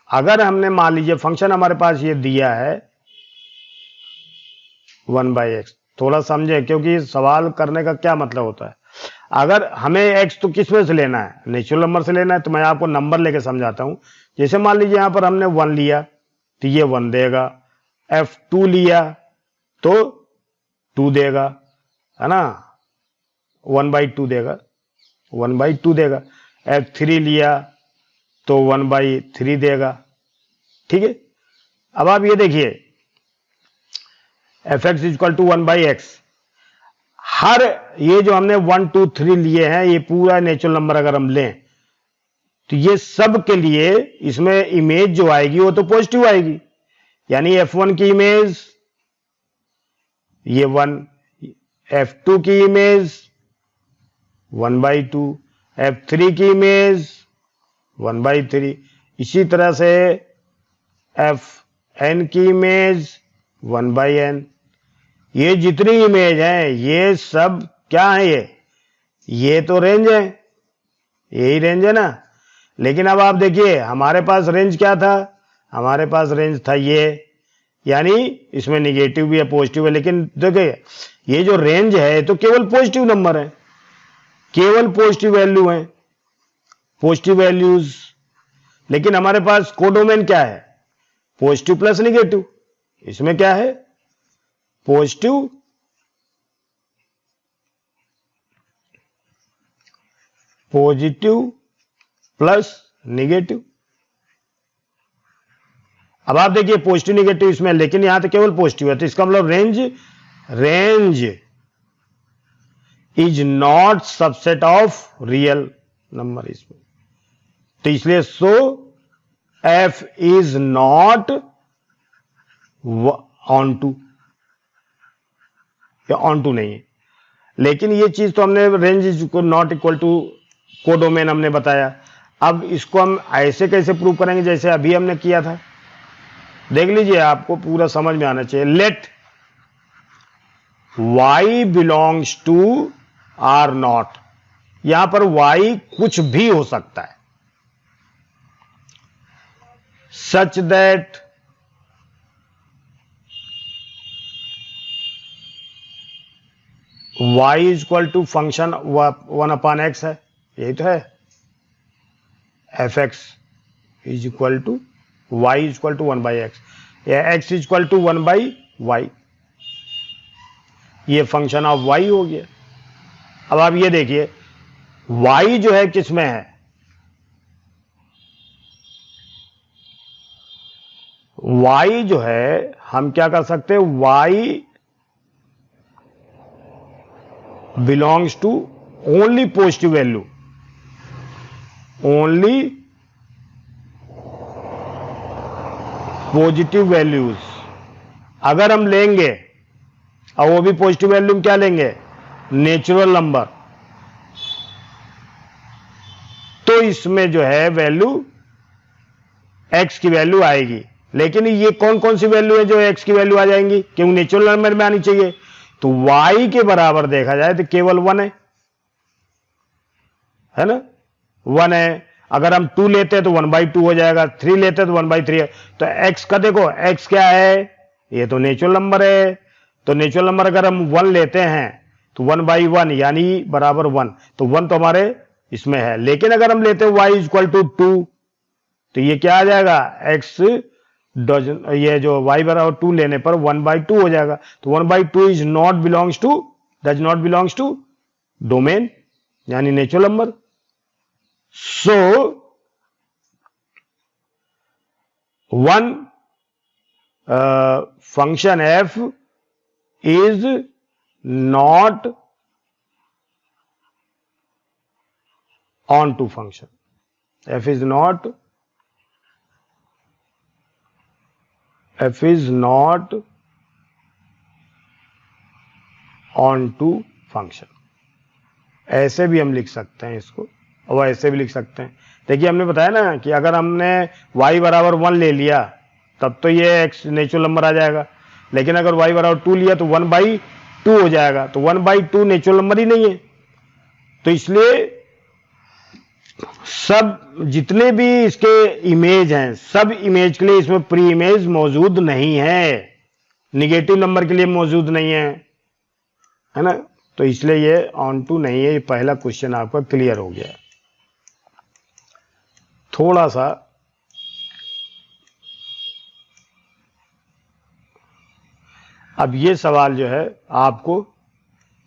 अगर हमने मान लीजिए फंक्शन हमारे पास ये दिया है 1/x, थोड़ा समझे क्योंकि सवाल करने का क्या मतलब होता है। अगर हमें x तो किस में से लेना है, नेचुरल नंबर से लेना है, तो मैं आपको नंबर लेके समझाता हूं। जैसे मान लीजिए यहां पर हमने 1 लिया तो ये 1 देगा, f2 लिया तो 2 देगा, है ना, 1/2 देगा, 1/2 देगा। f3 लिया तो 1/3 देगा। ठीक है, अब आप ये देखिए fx इक्वल टू 1/x, हर ये जो हमने 1 2 3 लिए हैं, ये पूरा नेचुरल नंबर अगर हम लें तो ये सब के लिए इसमें इमेज जो आएगी वो तो पॉजिटिव आएगी। यानी f1 की इमेज ये 1, f2 की इमेज 1/2, f3 की इमेज 1/3, इसी तरह से fn की इमेज 1/n। ये जितनी इमेज हैं ये सब क्या है, ये तो रेंज है, यही रेंज है ना। लेकिन अब आप देखिए हमारे पास रेंज क्या था, हमारे पास रेंज था ये, यानी इसमें निगेटिव भी है पॉजिटिव है, लेकिन देखिए ये जो रेंज है तो केवल पॉजिटिव नंबर है, केवल पॉजिटिव वैल्यू है, पॉजिटिव वैल्यूज। लेकिन हमारे पास कोडोमेन क्या है, पॉजिटिव प्लस निगेटिव। इसमें क्या है, पॉजिटिव प्लस निगेटिव। अब आप देखिए पॉजिटिव निगेटिव इसमें, लेकिन यहां तो केवल पॉजिटिव है, तो इसका मतलब range is not subset of real number इसमें। तो इसलिए so f is not onto, या ऑन टू नहीं है। लेकिन ये चीज तो हमने range is not equal to codomain हमने बताया। अब इसको हम ऐसे कैसे प्रूव करेंगे, जैसे अभी हमने किया था, देख लीजिए, आपको पूरा समझ में आना चाहिए। Let y belongs to R not, यहां पर y कुछ भी हो सकता है, such that y is equal to function 1/x है, यही तो है, fx is equal to y is equal to 1/x, या x is equal to 1/y, ये फंक्शन ऑफ y हो गया। अब आप ये देखिए y जो है किस में है, y जो है हम क्या कर सकते हैं, y belongs to only positive value, only positive values अगर हम लेंगे, और वो भी पॉजिटिव वैल्यू क्या लेंगे, नेचुरल नंबर, तो इसमें जो है वैल्यू x की वैल्यू आएगी। लेकिन ये कौन कौन सी वैल्यू है जो x की वैल्यू आ जाएंगी, क्योंकि नेचुरल नंबर में आनी चाहिए। तो y के बराबर देखा जाए तो केवल 1 है ना, 1 है। अगर हम 2 लेते हैं तो 1/2 हो जाएगा, 3 लेते हैं तो 1/3 है। तो x का देखो, x क्या है, ये तो नेचुरल नंबर है। तो नेचुरल नंबर अगर हम 1 लेते हैं तो 1/1 यानी बराबर 1, तो 1 तो हमारे इसमें है। लेकिन अगर हम लेते हैं y इज इक्वल टू 2, तो ये क्या आ जाएगा, x ये जो y बराबर 2 लेने पर 1/2 हो जाएगा। तो 1/2 is not belongs to, does not belongs to domain, यानी natural number. So 1 function f is not on to function, f is not on to function। ऐसे भी हम लिख सकते हैं इसको, और ऐसे भी लिख सकते हैं। देखिए हमने बताया ना कि अगर हमने y बराबर 1 ले लिया तब तो ये x नेचुरल नंबर आ जाएगा, लेकिन अगर y बराबर 2 लिया तो 1/2 हो जाएगा। तो 1/2 नेचुरल नंबर ही नहीं है, तो इसलिए सब जितने भी इसके इमेज हैं, सब इमेज के लिए इसमें प्री इमेज मौजूद नहीं है, निगेटिव नंबर के लिए मौजूद नहीं है ना, तो इसलिए ये ऑन टू नहीं है। ये पहला क्वेश्चन आपका क्लियर हो गया। थोड़ा सा अब ये सवाल जो है आपको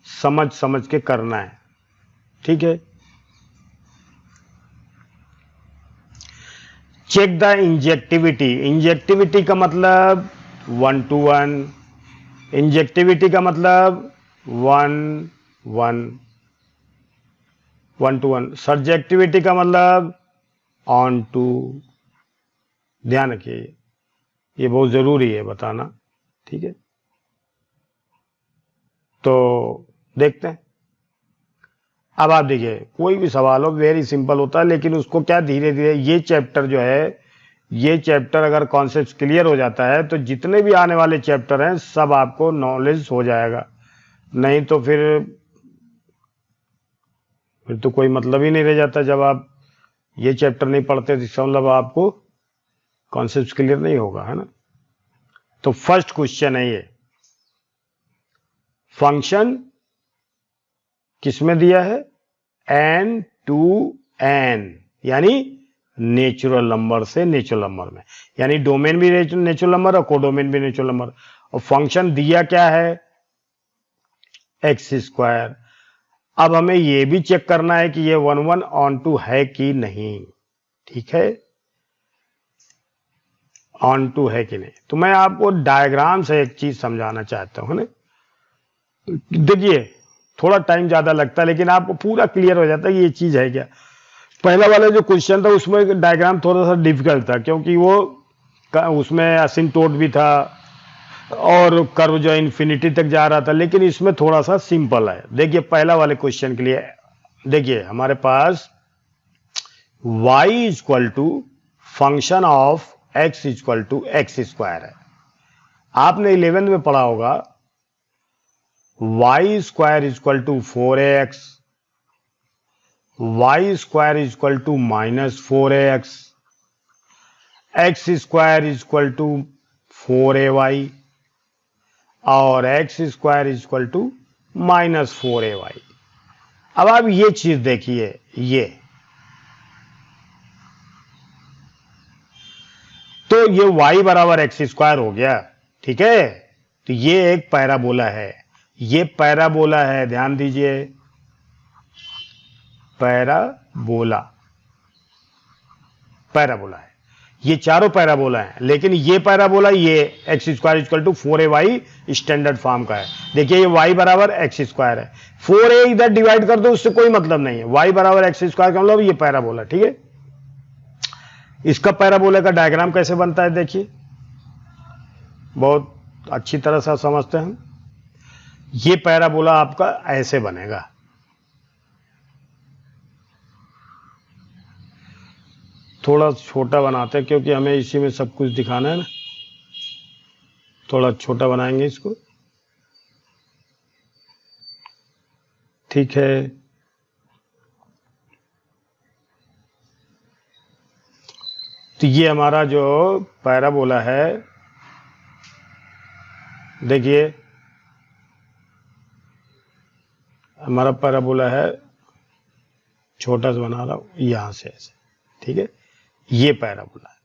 समझ समझ के करना है, ठीक है। Check the injectivity. इंजेक्टिविटी का मतलब 1 to 1, इंजेक्टिविटी का मतलब 1 to 1, सब्जेक्टिविटी का मतलब ऑन टू। ध्यान रखिए, ये बहुत जरूरी है बताना, ठीक है। तो देखते हैं। अब आप देखिए, कोई भी सवाल हो वेरी सिंपल होता है, लेकिन उसको क्या धीरे धीरे ये चैप्टर जो है, ये चैप्टर अगर कॉन्सेप्ट क्लियर हो जाता है तो जितने भी आने वाले चैप्टर हैं सब आपको नॉलेज हो जाएगा। नहीं तो फिर तो कोई मतलब ही नहीं रह जाता। जब आप ये चैप्टर नहीं पढ़ते तो इसका मतलब आपको कॉन्सेप्ट क्लियर नहीं होगा, है ना। तो फर्स्ट क्वेश्चन है ये, फंक्शन किसमें दिया है, n to n, यानी नेचुरल नंबर से नेचुरल नंबर में, यानी डोमेन भी नेचुरल नंबर और कोडोमेन भी नेचुरल नंबर। और फंक्शन दिया क्या है, x²। अब हमें यह भी चेक करना है कि ये 1 1 ऑन टू है कि नहीं, ठीक है, ऑन टू है कि नहीं। तो मैं आपको डायग्राम से एक चीज समझाना चाहता हूं ना। देखिए थोड़ा टाइम ज्यादा लगता है लेकिन आपको पूरा क्लियर हो जाता है कि ये चीज है क्या। पहला वाला जो क्वेश्चन था उसमें डायग्राम थोड़ा सा डिफिकल्ट था, क्योंकि वो उसमें असिम्प्टोट भी था और कर्व जो इन्फिनिटी तक जा रहा था, लेकिन इसमें थोड़ा सा सिंपल है। देखिए पहला वाले क्वेश्चन के लिए देखिए, हमारे पास y equal to function of x equal to x² है। आपने 11th में पढ़ा होगा y² equal to 4ax, y² equal to -4ax, x² equal to 4ay और x² इक्वल टू -4ay। अब आप ये चीज देखिए, ये तो ये y बराबर x² हो गया, ठीक है। तो ये एक पैराबोला है, ये पैराबोला है, ध्यान दीजिए, पैराबोला, पैराबोला है। ये चारों पैराबोला हैं, लेकिन ये पैराबोला ये x² equal to 4ay standard form का है। देखिए ये y बराबर x² है, 4a इधर डिवाइड कर दो उससे कोई मतलब नहीं है, y बराबर x² का मतलब ये पैराबोला, ठीक है। इसका पैराबोला का डायग्राम कैसे बनता है देखिए, बहुत अच्छी तरह से समझते हैं। ये पैराबोला आपका ऐसे बनेगा, थोड़ा छोटा बनाते हैं क्योंकि हमें इसी में सब कुछ दिखाना है ना, थोड़ा छोटा बनाएंगे इसको, ठीक है। तो ये हमारा जो पैराबोला है, देखिए हमारा पैराबोला है, छोटा सा बना रहा हूं यहां से ऐसे, ठीक है। ये पैराबोला है,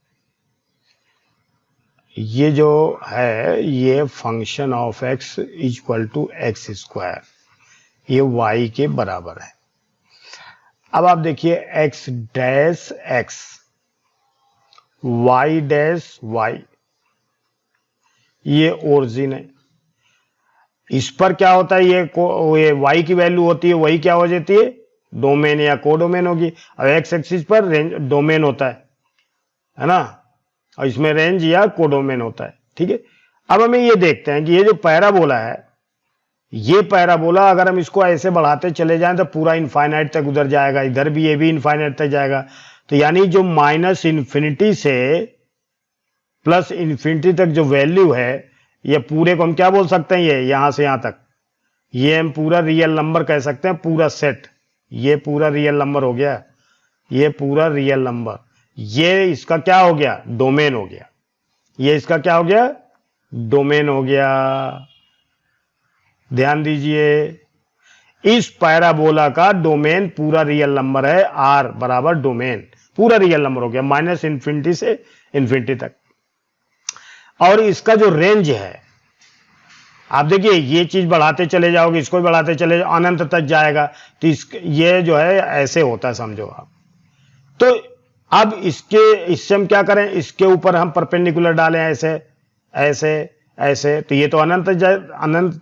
ये जो है ये function of x equal to x², ये y के बराबर है। अब आप देखिए x dash x, y dash y, ये ओरिजिन है। इस पर क्या होता है, ये y की वैल्यू होती है, वही क्या हो जाती है, डोमेन या कोडोमेन होगी। और x एक्सिस पर रेंज डोमेन होता है ना, और इसमें रेंज या कोडोमेन होता है, ठीक है। अब हमें ये देखते हैं कि ये जो पैराबोला है, ये पैराबोला अगर हम इसको ऐसे बढ़ाते चले जाएं तो पूरा इनफाइनाइट तक उधर जाएगा, इधर भी ये भी इनफाइनाइट तक जाएगा। तो यानी जो -इन्फिनिटी से +इन्फिनिटी तक जो वैल्यू है, ये पूरे को हम क्या बोल सकते हैं, ये यहां से यहां तक, ये हम पूरा रियल नंबर कह सकते हैं, पूरा सेट, ये पूरा रियल नंबर हो गया, ये पूरा रियल नंबर, ये इसका क्या हो गया, डोमेन हो गया। ये इसका क्या हो गया, डोमेन हो गया। ध्यान दीजिए, इस पैराबोला का डोमेन पूरा रियल नंबर है, आर बराबर डोमेन पूरा रियल नंबर हो गया, माइनस इन्फिनिटी से इन्फिनिटी तक। और इसका जो रेंज है, आप देखिए ये चीज बढ़ाते चले जाओगे, इसको भी बढ़ाते चले जाओ, अनंत तक जाएगा। तो ये जो है ऐसे होता है, समझो आप। तो अब इससे हम क्या करें, इसके ऊपर हम परपेंडिकुलर डालें, ऐसे ऐसे ऐसे, तो ये तो अनंत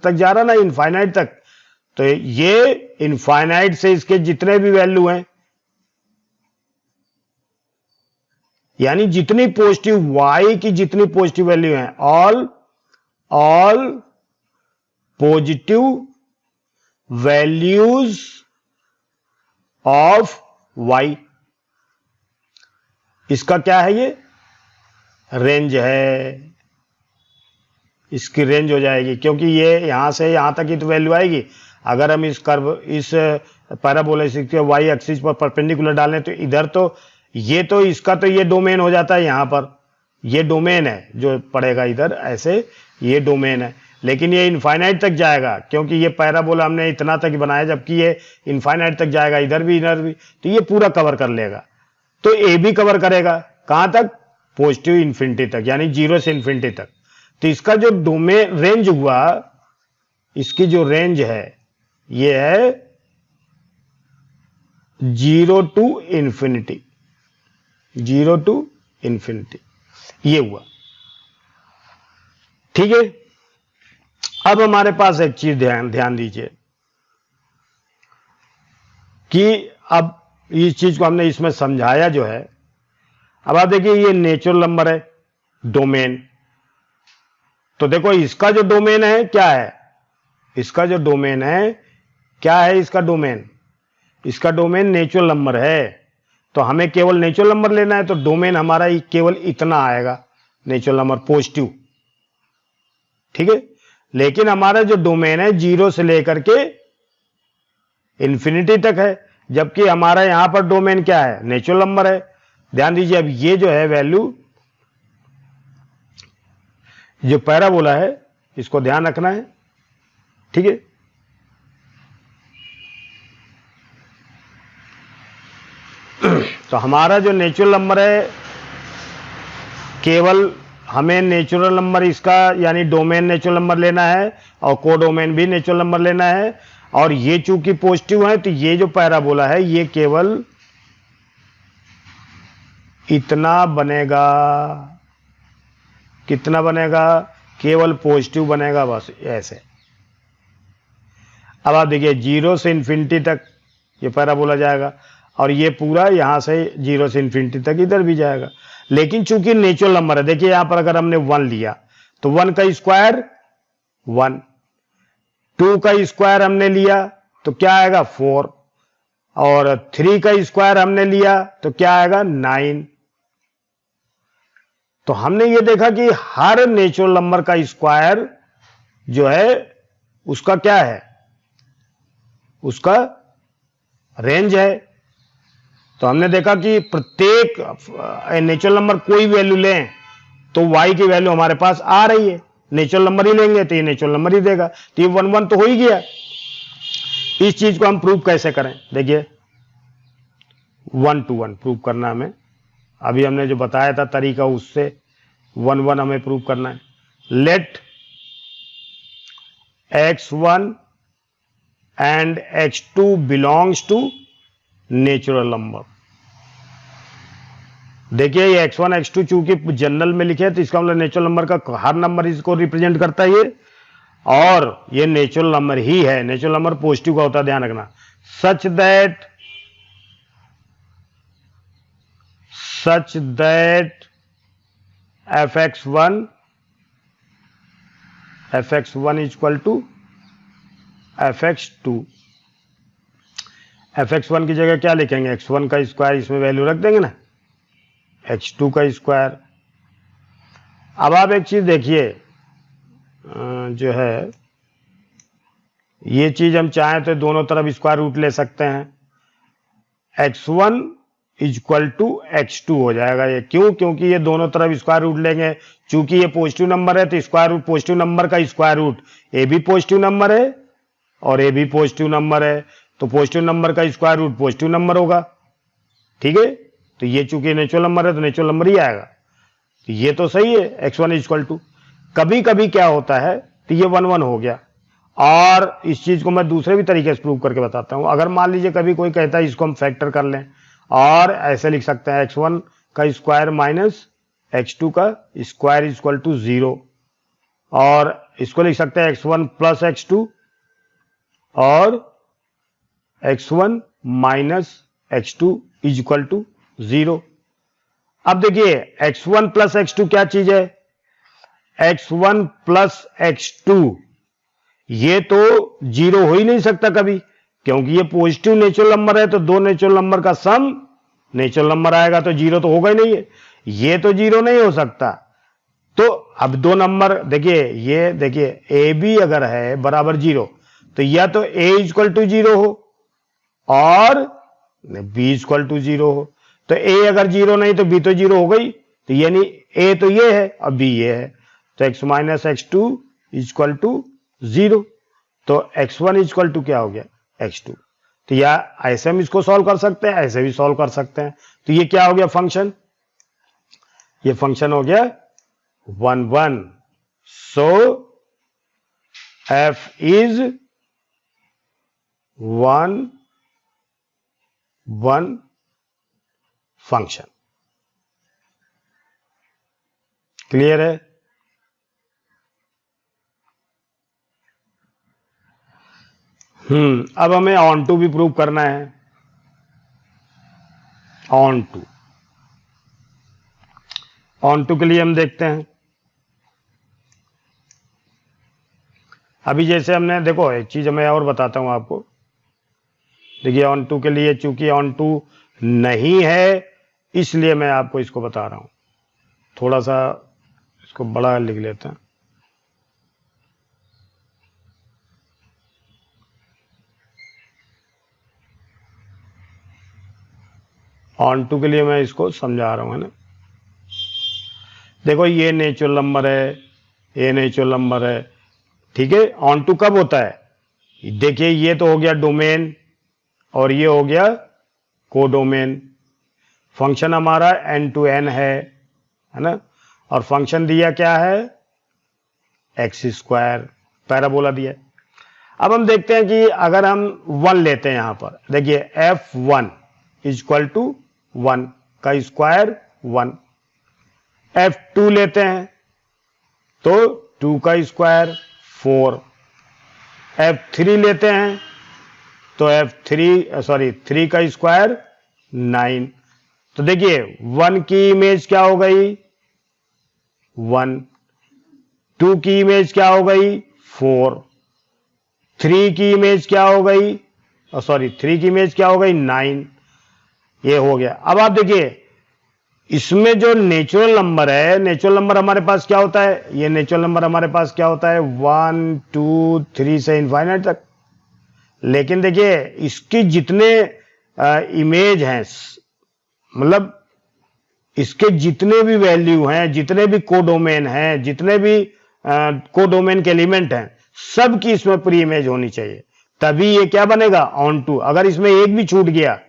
तक जा रहा ना, इनफाइनाइट तक। तो ये इनफाइनाइट से इसके जितने भी वैल्यू हैं, यानी जितनी पॉजिटिव y की जितनी पॉजिटिव वैल्यू हैं, all positive values of y, इसका क्या है, ये रेंज है, इसकी रेंज हो जाएगी, क्योंकि ये यहां से यहां तक ही तो वैल्यू आएगी। अगर हम इस पैराबोला के वाई एक्सिस पर परपेंडिकुलर डालें तो इधर तो इसका तो ये डोमेन हो जाता है, यहां पर ये डोमेन है जो पड़ेगा इधर, ऐसे ये डोमेन है। लेकिन ये इनफाइनाइट तक जाएगा, क्योंकि ये पैराबोला हमने इतना तक बनाया, जबकि ये इनफाइनाइट तक जाएगा, इधर भी इधर भी, तो ये पूरा कवर कर लेगा। तो ए भी कवर करेगा, कहां तक, पॉजिटिव इन्फिनिटी तक, यानी 0 से इन्फिनिटी तक। तो इसका जो डोमेन रेंज हुआ, इसकी जो रेंज है ये है 0 टू इन्फिनिटी, 0 टू इन्फिनिटी, ये हुआ। ठीक है, अब हमारे पास एक चीज ध्यान दीजिए कि अब इस चीज को हमने इसमें समझाया जो है। अब आप देखिए ये नेचुरल नंबर है, डोमेन। तो देखो इसका जो डोमेन है क्या है, इसका जो डोमेन है क्या है, इसका डोमेन नेचुरल नंबर है। तो हमें केवल नेचुरल नंबर लेना है, तो डोमेन हमारा केवल इतना आएगा, नेचुरल नंबर पॉजिटिव। ठीक है, लेकिन हमारा जो डोमेन है 0 से लेकर के इन्फिनिटी तक है, जबकि हमारा यहां पर डोमेन क्या है, नेचुरल नंबर है। ध्यान दीजिए, अब ये जो है वैल्यू, जो पैराबोला है, इसको ध्यान रखना है। ठीक है, तो हमारा जो नेचुरल नंबर है, केवल हमें नेचुरल नंबर इसका यानी डोमेन नेचुरल नंबर लेना है, और कोडोमेन भी नेचुरल नंबर लेना है। और ये चूंकि पॉजिटिव है, तो ये जो पैराबोला है ये केवल इतना बनेगा, कितना बनेगा, केवल पॉजिटिव बनेगा, बस ऐसे। अब आप देखिए 0 से इन्फिनिटी तक ये पैराबोला जाएगा, और ये पूरा यहां से 0 से इन्फिनिटी तक इधर भी जाएगा। लेकिन चूंकि नेचुरल नंबर है, देखिए यहां पर अगर हमने 1 लिया तो 1 का स्क्वायर 1, 2 का स्क्वायर हमने लिया तो क्या आएगा 4, और 3 का स्क्वायर हमने लिया तो क्या आएगा 9। तो हमने ये देखा कि हर नेचुरल नंबर का स्क्वायर जो है उसका क्या है, उसका रेंज है। तो हमने देखा कि प्रत्येक नेचुरल नंबर कोई वैल्यू लें तो y की वैल्यू हमारे पास आ रही है, नेचुरल नंबर ही लेंगे तो ये नेचुरल नंबर ही देगा। तो ये 1 1 तो हो ही गया। इस चीज को हम प्रूव कैसे करें, देखिए 1 to 1 प्रूव करना हमें, अभी हमने जो बताया था तरीका उससे 1 1 हमें प्रूव करना है। Let x1 and x2 belongs to natural number. देखिए ये x1 x2 चूंकि जनरल में लिखे तो इसका मतलब नेचुरल नंबर का हर नंबर इसको रिप्रेजेंट करता है ये, और ये नेचुरल नंबर ही है, नेचुरल नंबर पॉजिटिव का होता है, ध्यान रखना। सच that fx1 equal to fx2। fx1 की जगह क्या लिखेंगे, x1 का स्क्वायर, इसमें वैल्यू रख देंगे ना, x2 का स्क्वायर। अब आप एक चीज देखिए, जो है ये चीज हम चाहें तो दोनों तरफ स्क्वायर रूट ले सकते हैं। x1 इक्वल टू x2 हो जाएगा। ये क्यों? क्योंकि ये दोनों तरफ स्क्वायर रूट लेंगे। चूंकि ये पॉजिटिव नंबर है तो स्क्वायर रूट, पॉजिटिव नंबर का स्क्वायर रूट, ए भी पॉजिटिव नंबर है और ए भी पॉजिटिव नंबर है, तो पॉजिटिव नंबर का स्क्वायर रूट पॉजिटिव नंबर होगा। ठीक है, तो ये चूंकि नेचुरल नंबर है तो नेचुरल नंबर ही आएगा। तो ये तो सही है, x1 इक्वल टू। कभी कभी क्या होता है, तो ये 1 1 हो गया। और इस चीज को मैं दूसरे भी तरीके से प्रूव करके बताता हूं। अगर मान लीजिए कभी कोई कहता है इसको हम फैक्टर कर लें, और ऐसे लिख सकते हैं x1 का स्क्वायर माइनस x2 का स्क्वायर इक्वल टू 0, और इसको लिख सकते हैं x1 प्लस x2 और x1 minus x2 equal to 0। अब देखिए x1 प्लस x2 क्या चीज है? x1 प्लस x2 ये तो 0 हो ही नहीं सकता कभी, क्योंकि ये पॉजिटिव नेचुरल नंबर है, तो दो नेचुरल नंबर का सम नेचुरल नंबर आएगा, तो 0 तो होगा ही नहीं है। ये तो 0 नहीं हो सकता। तो अब दो नंबर देखिए, ये देखिए ए बी अगर है बराबर 0, तो या तो ए इक्वल टू 0 हो और बी इक्वल टू 0 हो। तो ए अगर 0 नहीं तो बी तो 0 हो गई, तो यानी ए तो ये है और बी ये है, तो x minus x2 equal to 0। तो x1 इक्वल टू क्या हो गया? x2। तो या ऐसे हम इसको सॉल्व कर सकते हैं, ऐसे भी सॉल्व कर सकते हैं। तो ये क्या हो गया फंक्शन? ये फंक्शन हो गया 1 1। सो f इज 1 1 फंक्शन। क्लियर है? अब हमें ऑन टू भी प्रूव करना है। ऑन टू के लिए हम देखते हैं। अभी जैसे हमने देखो, एक चीज मैं और बताता हूं आपको। देखिए ऑन टू के लिए चूंकि ऑन टू नहीं है, इसलिए मैं आपको इसको बता रहा हूं। थोड़ा सा इसको बड़ा लिख लेते हैं। ऑन टू के लिए मैं इसको समझा रहा हूं, है ना। देखो ये नेचुरल नंबर है, ये नेचुरल नंबर है, ठीक है। ऑन टू कब होता है? देखिए ये तो हो गया डोमेन और ये हो गया कोडोमेन। फंक्शन हमारा n to n है ना, और फंक्शन दिया क्या है? एक्स स्क्वायर, पैराबोला दिया। अब हम देखते हैं कि अगर हम 1 लेते हैं यहां पर, देखिए f1 इक्वल टू 1 का स्क्वायर 1। f2 लेते हैं तो 2 का स्क्वायर 4। f3 लेते हैं तो थ्री का स्क्वायर 9। तो देखिए 1 की इमेज क्या हो गई? 1। 2 की इमेज क्या हो गई? 4। 3 की इमेज क्या हो गई? 3 की इमेज क्या हो गई? 9। ये हो गया। अब आप देखिए इसमें जो नेचुरल नंबर है, नेचुरल नंबर हमारे पास क्या होता है? ये नेचुरल नंबर हमारे पास क्या होता है? 1 2 3 से इनफाइनाइट तक। लेकिन देखिए इसकी जितने इमेज हैं, मतलब इसके जितने भी वैल्यू हैं, जितने भी कोडोमेन हैं, जितने भी कोडोमेन के एलिमेंट हैं, सब की इसमें प्री इमेज होनी चाहिए, तभी ये क्या बनेगा? Onto. अगर इसमें एक भी छूट गया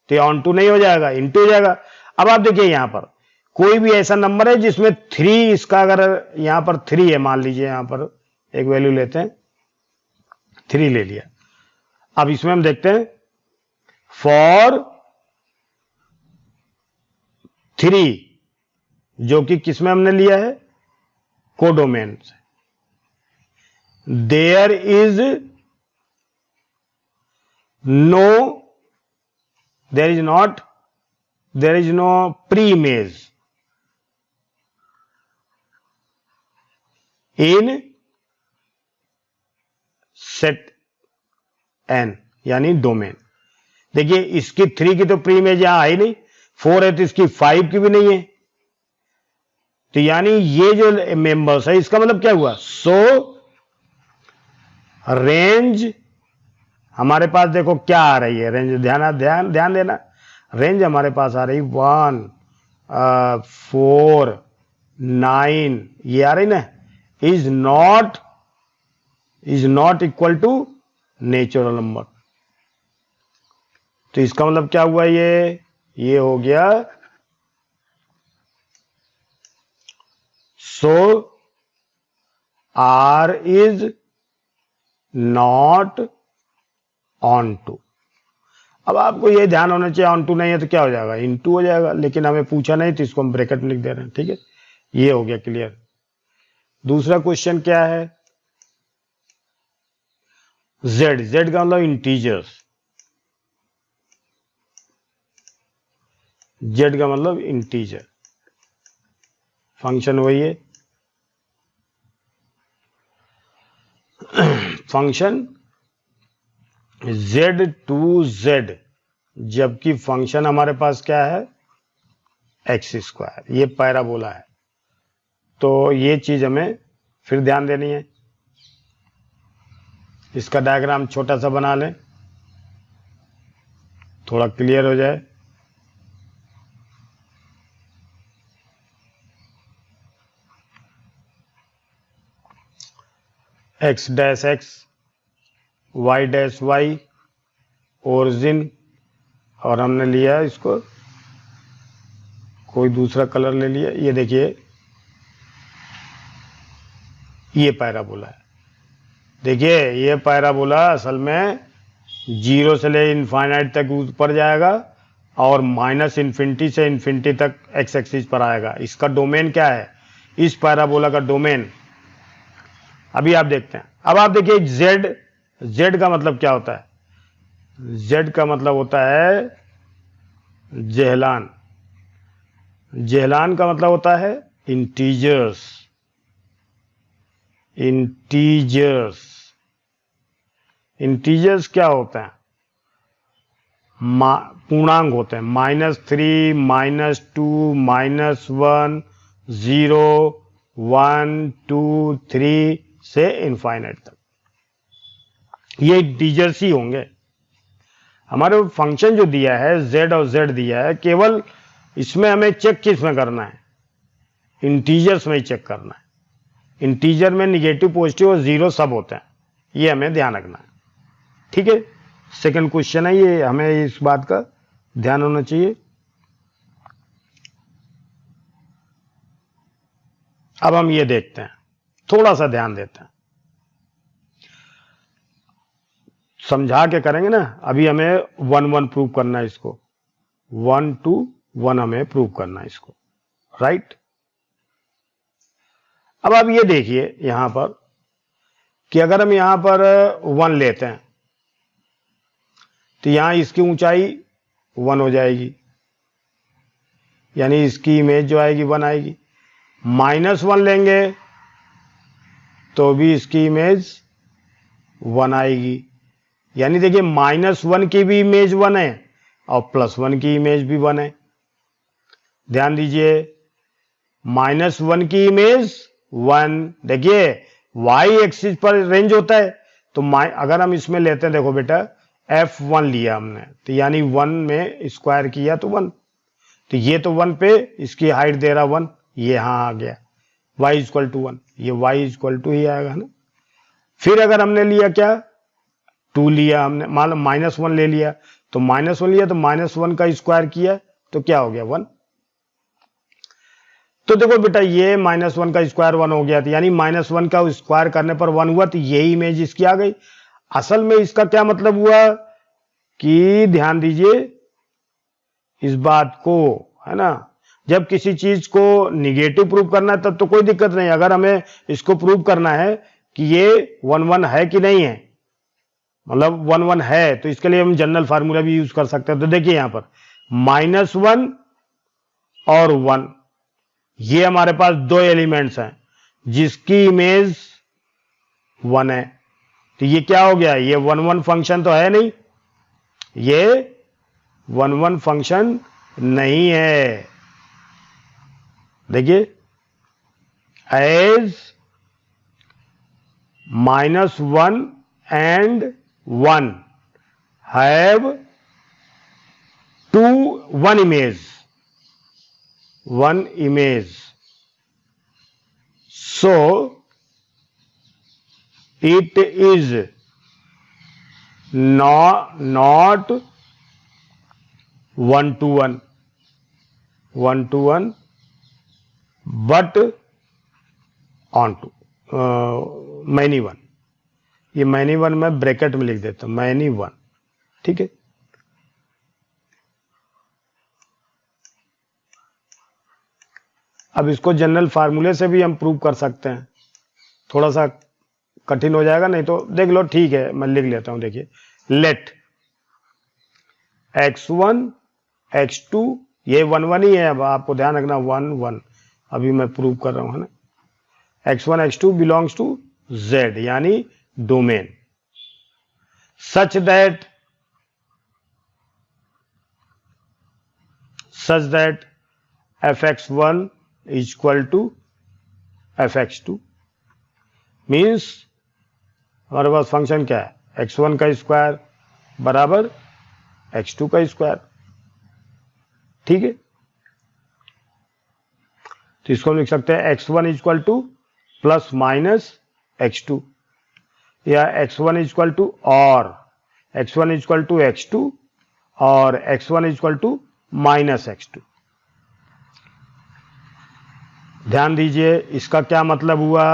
तो ये ऑन टू नहीं हो जाएगा, इनटू हो जाएगा। अब आप देखिए यहां पर कोई भी ऐसा नंबर है जिसमें 3, इसका अगर यहां पर 3 है, मान लीजिए यहां पर एक वैल्यू लेते हैं, 3 ले लिया। अब इसमें हम देखते हैं फॉर 3, जो कि किसमें हमने लिया है? कोडोमेन से। There is no pre image in set N, यानी डोमेन। देखिए इसकी 3 की तो प्री इमेज यहां आई नहीं, 4 है तो इसकी 5 की भी नहीं है। तो यानी ये जो मेंबर्स है, इसका मतलब क्या हुआ? सो रेंज हमारे पास देखो क्या आ रही है, रेंज ध्यान देना। रेंज हमारे पास आ रही 1 4 9 ये आ रही ना, is not equal to natural number. तो इसका मतलब क्या हुआ, ये हो गया so R is not onto. अब आपको ये ध्यान होना चाहिए ऑन टू नहीं है तो क्या हो जाएगा, इनटू हो जाएगा, लेकिन हमें पूछा नहीं तो इसको हम ब्रैकेट में लिख दे रहे हैं। ठीक है, ये हो गया क्लियर। दूसरा क्वेश्चन क्या है, z का मतलब इंटीजर्स, z का मतलब इंटीजर, फंक्शन वही है, फंक्शन z टू z, जबकि फंक्शन हमारे पास क्या है, एक्स स्क्वायर, ये पैराबोला है। तो ये चीज हमें फिर ध्यान देनी है। इसका डायग्राम छोटा सा बना लें, थोड़ा क्लियर हो जाए। X dash X, Y dash Y, origin, और हमने लिया इसको कोई दूसरा कलर ले लिया। ये देखिए ये पैराबोला है। देखिए ये पैराबोला असल में 0 से ले इनफाइनाइट तक ऊपर जाएगा और माइनस इन्फिनिटी से इन्फिनिटी तक एक्स एक्सिस पर आएगा। इसका डोमेन क्या है, इस पैराबोला का डोमेन अभी आप देखते हैं। अब आप देखिए जेड का मतलब क्या होता है, जेड का मतलब होता है जेहलान, जेहलान का मतलब होता है इंटीजर्स, इंटीजर्स, इंटीजर्स क्या होते हैं, पूर्णांक होते हैं, -3 -2 -1 0 1 2 3 से इनफाइनाइट तक, ये इंटीजर्स ही होंगे। हमारे फंक्शन जो दिया है z और z दिया है, केवल इसमें हमें चेक किस में करना है, इंटीजर्स में ही चेक करना है। इंटीजर में निगेटिव पॉजिटिव और जीरो सब होते हैं, ये हमें ध्यान रखना है। ठीक है, सेकंड क्वेश्चन है ये, हमें इस बात का ध्यान होना चाहिए। अब हम ये देखते हैं, थोड़ा सा ध्यान देते हैं, समझा के करेंगे ना। अभी हमें 1 1 प्रूव करना है इसको, 1 2 1 हमें प्रूव करना है इसको, राइट। अब आप ये देखिए यहां पर कि अगर हम यहां पर 1 लेते हैं तो यहां इसकी ऊंचाई 1 हो जाएगी, यानी इसकी इमेज जो आएगी 1 आएगी। -1 लेंगे तो भी इसकी इमेज 1 आएगी, यानी देखिए -1 की भी इमेज 1 है और +1 की इमेज भी 1 है। ध्यान दीजिए, -1 की इमेज 1, देखिए y एक्सिस पर रेंज होता है, तो अगर हम इसमें लेते हैं, देखो बेटा f1 लिया हमने, तो यानी 1 में स्क्वायर किया तो 1, तो ये तो 1 पे इसकी हाइट दे रहा 1, ये यहां आ गया y = 1, ये y = ही आएगा ना। फिर अगर हमने लिया क्या, 2 लिया हमने, मान लो -1 ले लिया, तो -1 लिया तो -1 का स्क्वायर किया तो क्या हो गया 1। तो देखो बेटा ये -1 का स्क्वायर 1 हो गया था, यानी -1 का स्क्वायर करने पर 1 हुआ, तो यही इमेज इसकी आ गई। असल में इसका क्या मतलब हुआ कि ध्यान दीजिए इस बात को, है ना, जब किसी चीज को निगेटिव प्रूव करना है तब तो कोई दिक्कत नहीं। अगर हमें इसको प्रूव करना है कि ये 1 1 है कि नहीं है, मतलब 1 1 है, तो इसके लिए हम जनरल फार्मूला भी यूज कर सकते हैं। तो देखिए यहां पर -1 और 1, ये हमारे पास 2 एलिमेंट्स हैं जिसकी इमेज 1 है, तो ये क्या हो गया, ये 1 1 फंक्शन तो है नहीं, ये 1 1 फंक्शन नहीं है। देखिए as -1 and 1 have to one image, so it is not one to one but on to many one। ये many one मैं ब्रैकेट में लिख देता हूं, many one, ठीक है। अब इसको जनरल फार्मूले से भी हम प्रूव कर सकते हैं, थोड़ा सा कठिन हो जाएगा, नहीं तो देख लो, ठीक है मैं लिख लेता हूं। देखिए, लेट x1 x2, ये 1 1 ही है, अब आपको ध्यान रखना 1 1, अभी मैं प्रूव कर रहा हूं, है ना। x1 x2 belongs to z, यानी domain, such that fx1 is equal to fx2, means हमारे पास फंक्शन क्या है, x1 का स्क्वायर बराबर x2 का स्क्वायर, ठीक है। तो इसको हम लिख सकते हैं x1 is equal two plus minus x2, या x1 इज इक्वल टू और x1 is equal to x2 और x1 is equal to minus x2। ध्यान दीजिए, इसका क्या मतलब हुआ,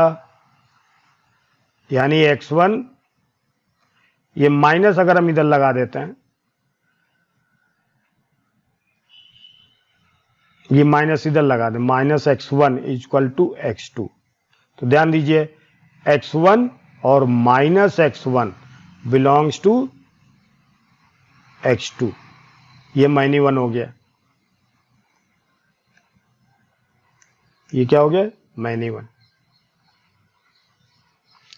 यानी x1, ये माइनस अगर हम इधर लगा देते हैं, ये माइनस इधर लगा दें, minus x1 is equal to x2, तो ध्यान दीजिए x1 और minus x1 belongs to x2, ये माइनी वन हो गया, ये क्या हो गया, many one,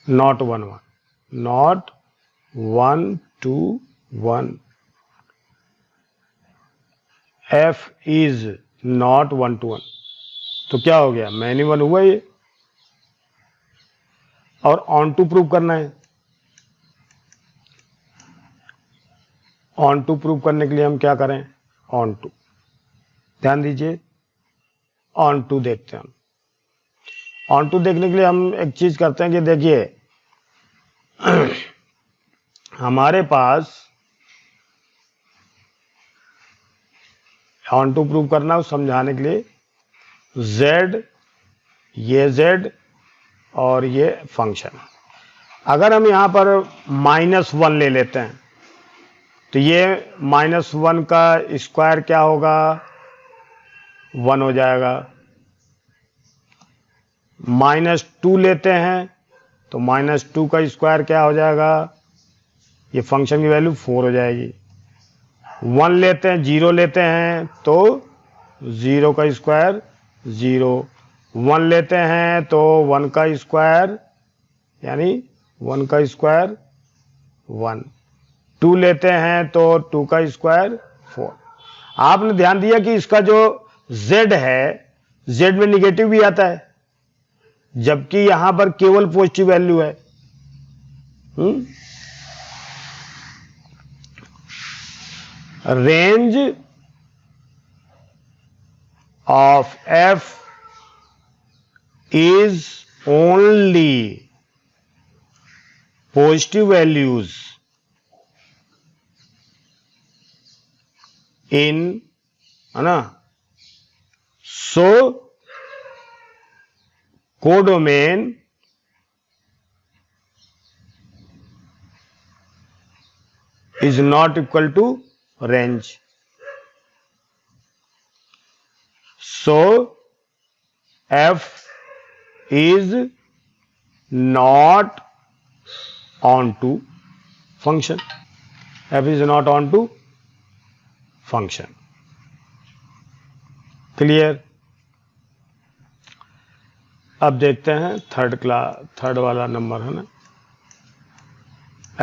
not 1 1, not 1 2 1, f is not 1 to 1, तो क्या हो गया, मैनी वन हुआ ये। और ऑन टू प्रूव करना है, ऑन टू प्रूव करने के लिए हम क्या करें, ऑन टू, ध्यान दीजिए, ऑन टू देखते हैं हम। ऑन टू देखने के लिए हम एक चीज करते हैं कि देखिए हमारे पास ऑन टू प्रूव करना, समझाने के लिए z, ये z और ये फंक्शन, अगर हम यहां पर -1 ले लेते हैं तो ये -1 का स्क्वायर क्या होगा, 1 हो जाएगा। -2 लेते हैं तो -2 का स्क्वायर क्या हो जाएगा, ये फंक्शन की वैल्यू 4 हो जाएगी। 1 लेते हैं, 0 लेते हैं तो 0 का स्क्वायर 0, 1 लेते हैं तो 1 का स्क्वायर यानी 1 का स्क्वायर 1, 2 लेते हैं तो 2 का स्क्वायर 4। आपने ध्यान दिया कि इसका जो z है, z में निगेटिव भी आता है, जबकि यहां पर केवल पॉजिटिव वैल्यू है। Range of f is only positive values in, है ना, so codomain is not equal to range, so f is not onto function, f is not onto function, clear. अब देखते हैं थर्ड वाला नंबर, है ना।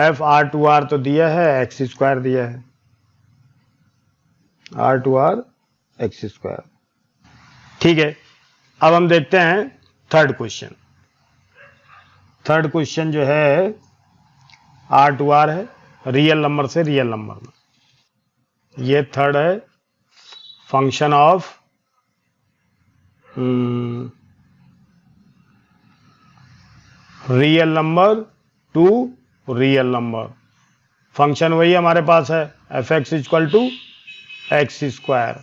f r2r तो दिया है, x स्क्वायर दिया है, r2r x स्क्वायर, ठीक है। अब हम देखते हैं थर्ड क्वेश्चन। थर्ड क्वेश्चन जो है r2r है, रियल नंबर से रियल नंबर में। ये थर्ड है function of real number to real number. Function वही हमारे पास है F X equal to X square.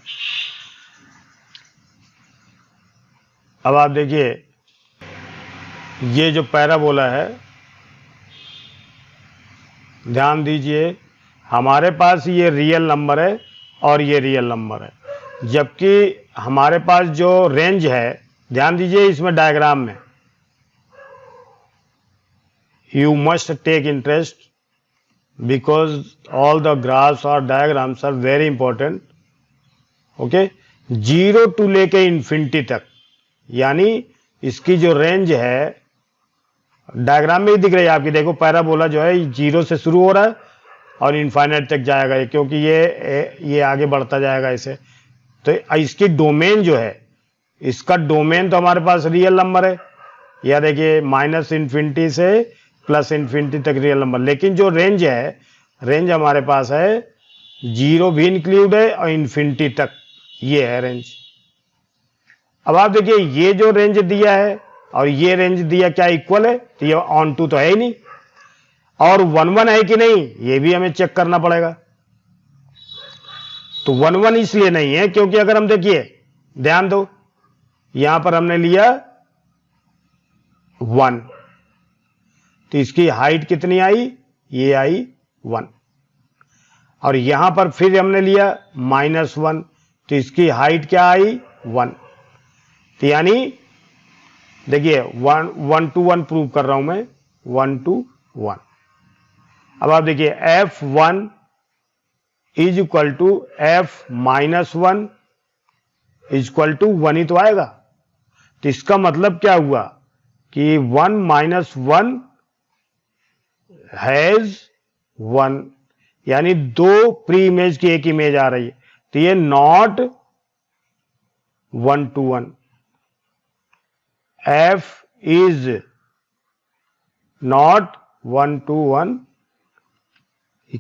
अब आप देखिए ये जो पैराबोला है, ध्यान दीजिए हमारे पास ये रियल नंबर है और ये रियल नंबर है, जबकि हमारे पास जो रेंज है, ध्यान दीजिए इसमें डायग्राम में, you must take interest because all the graphs or diagrams are very important. Okay, 0 to लेके इन्फिनिटी तक, यानी इसकी जो रेंज है डायग्राम में ही दिख रही है आपकी, देखो पैराबोला जो है 0 से शुरू हो रहा है और इनफाइनाइट तक जाएगा, क्योंकि ये आगे बढ़ता जाएगा इसे। तो इसकी डोमेन जो है, इसका डोमेन तो हमारे पास रियल नंबर है, या देखिए माइनस इन्फिनिटी से प्लस इन्फिनिटी तक रियल नंबर, लेकिन जो रेंज है, रेंज हमारे पास है 0 भी इंक्लूड है और इन्फिनिटी तक, ये है रेंज। अब आप देखिए ये जो रेंज दिया है और ये रेंज दिया क्या इक्वल है? तो ये ऑन टू तो है ही नहीं, और 1 1 है कि नहीं ये भी हमें चेक करना पड़ेगा। तो 1 1 इसलिए नहीं है क्योंकि अगर हम देखिए, ध्यान दो, यहां पर हमने लिया 1, तो इसकी हाइट कितनी आई? ये आई 1, और यहां पर फिर हमने लिया -1, तो इसकी हाइट क्या आई? 1। तो यानी देखिए 1 to 1 प्रूव कर रहा हूं मैं, 1 to 1। अब आप देखिए f1 is equal to f-1 is equal to 1 ही तो आएगा। तो इसका मतलब क्या हुआ कि 1 - 1 हैज 1, यानी 2 प्री इमेज की एक इमेज आ रही है, तो ये not 1 to 1। f is not 1 to 1,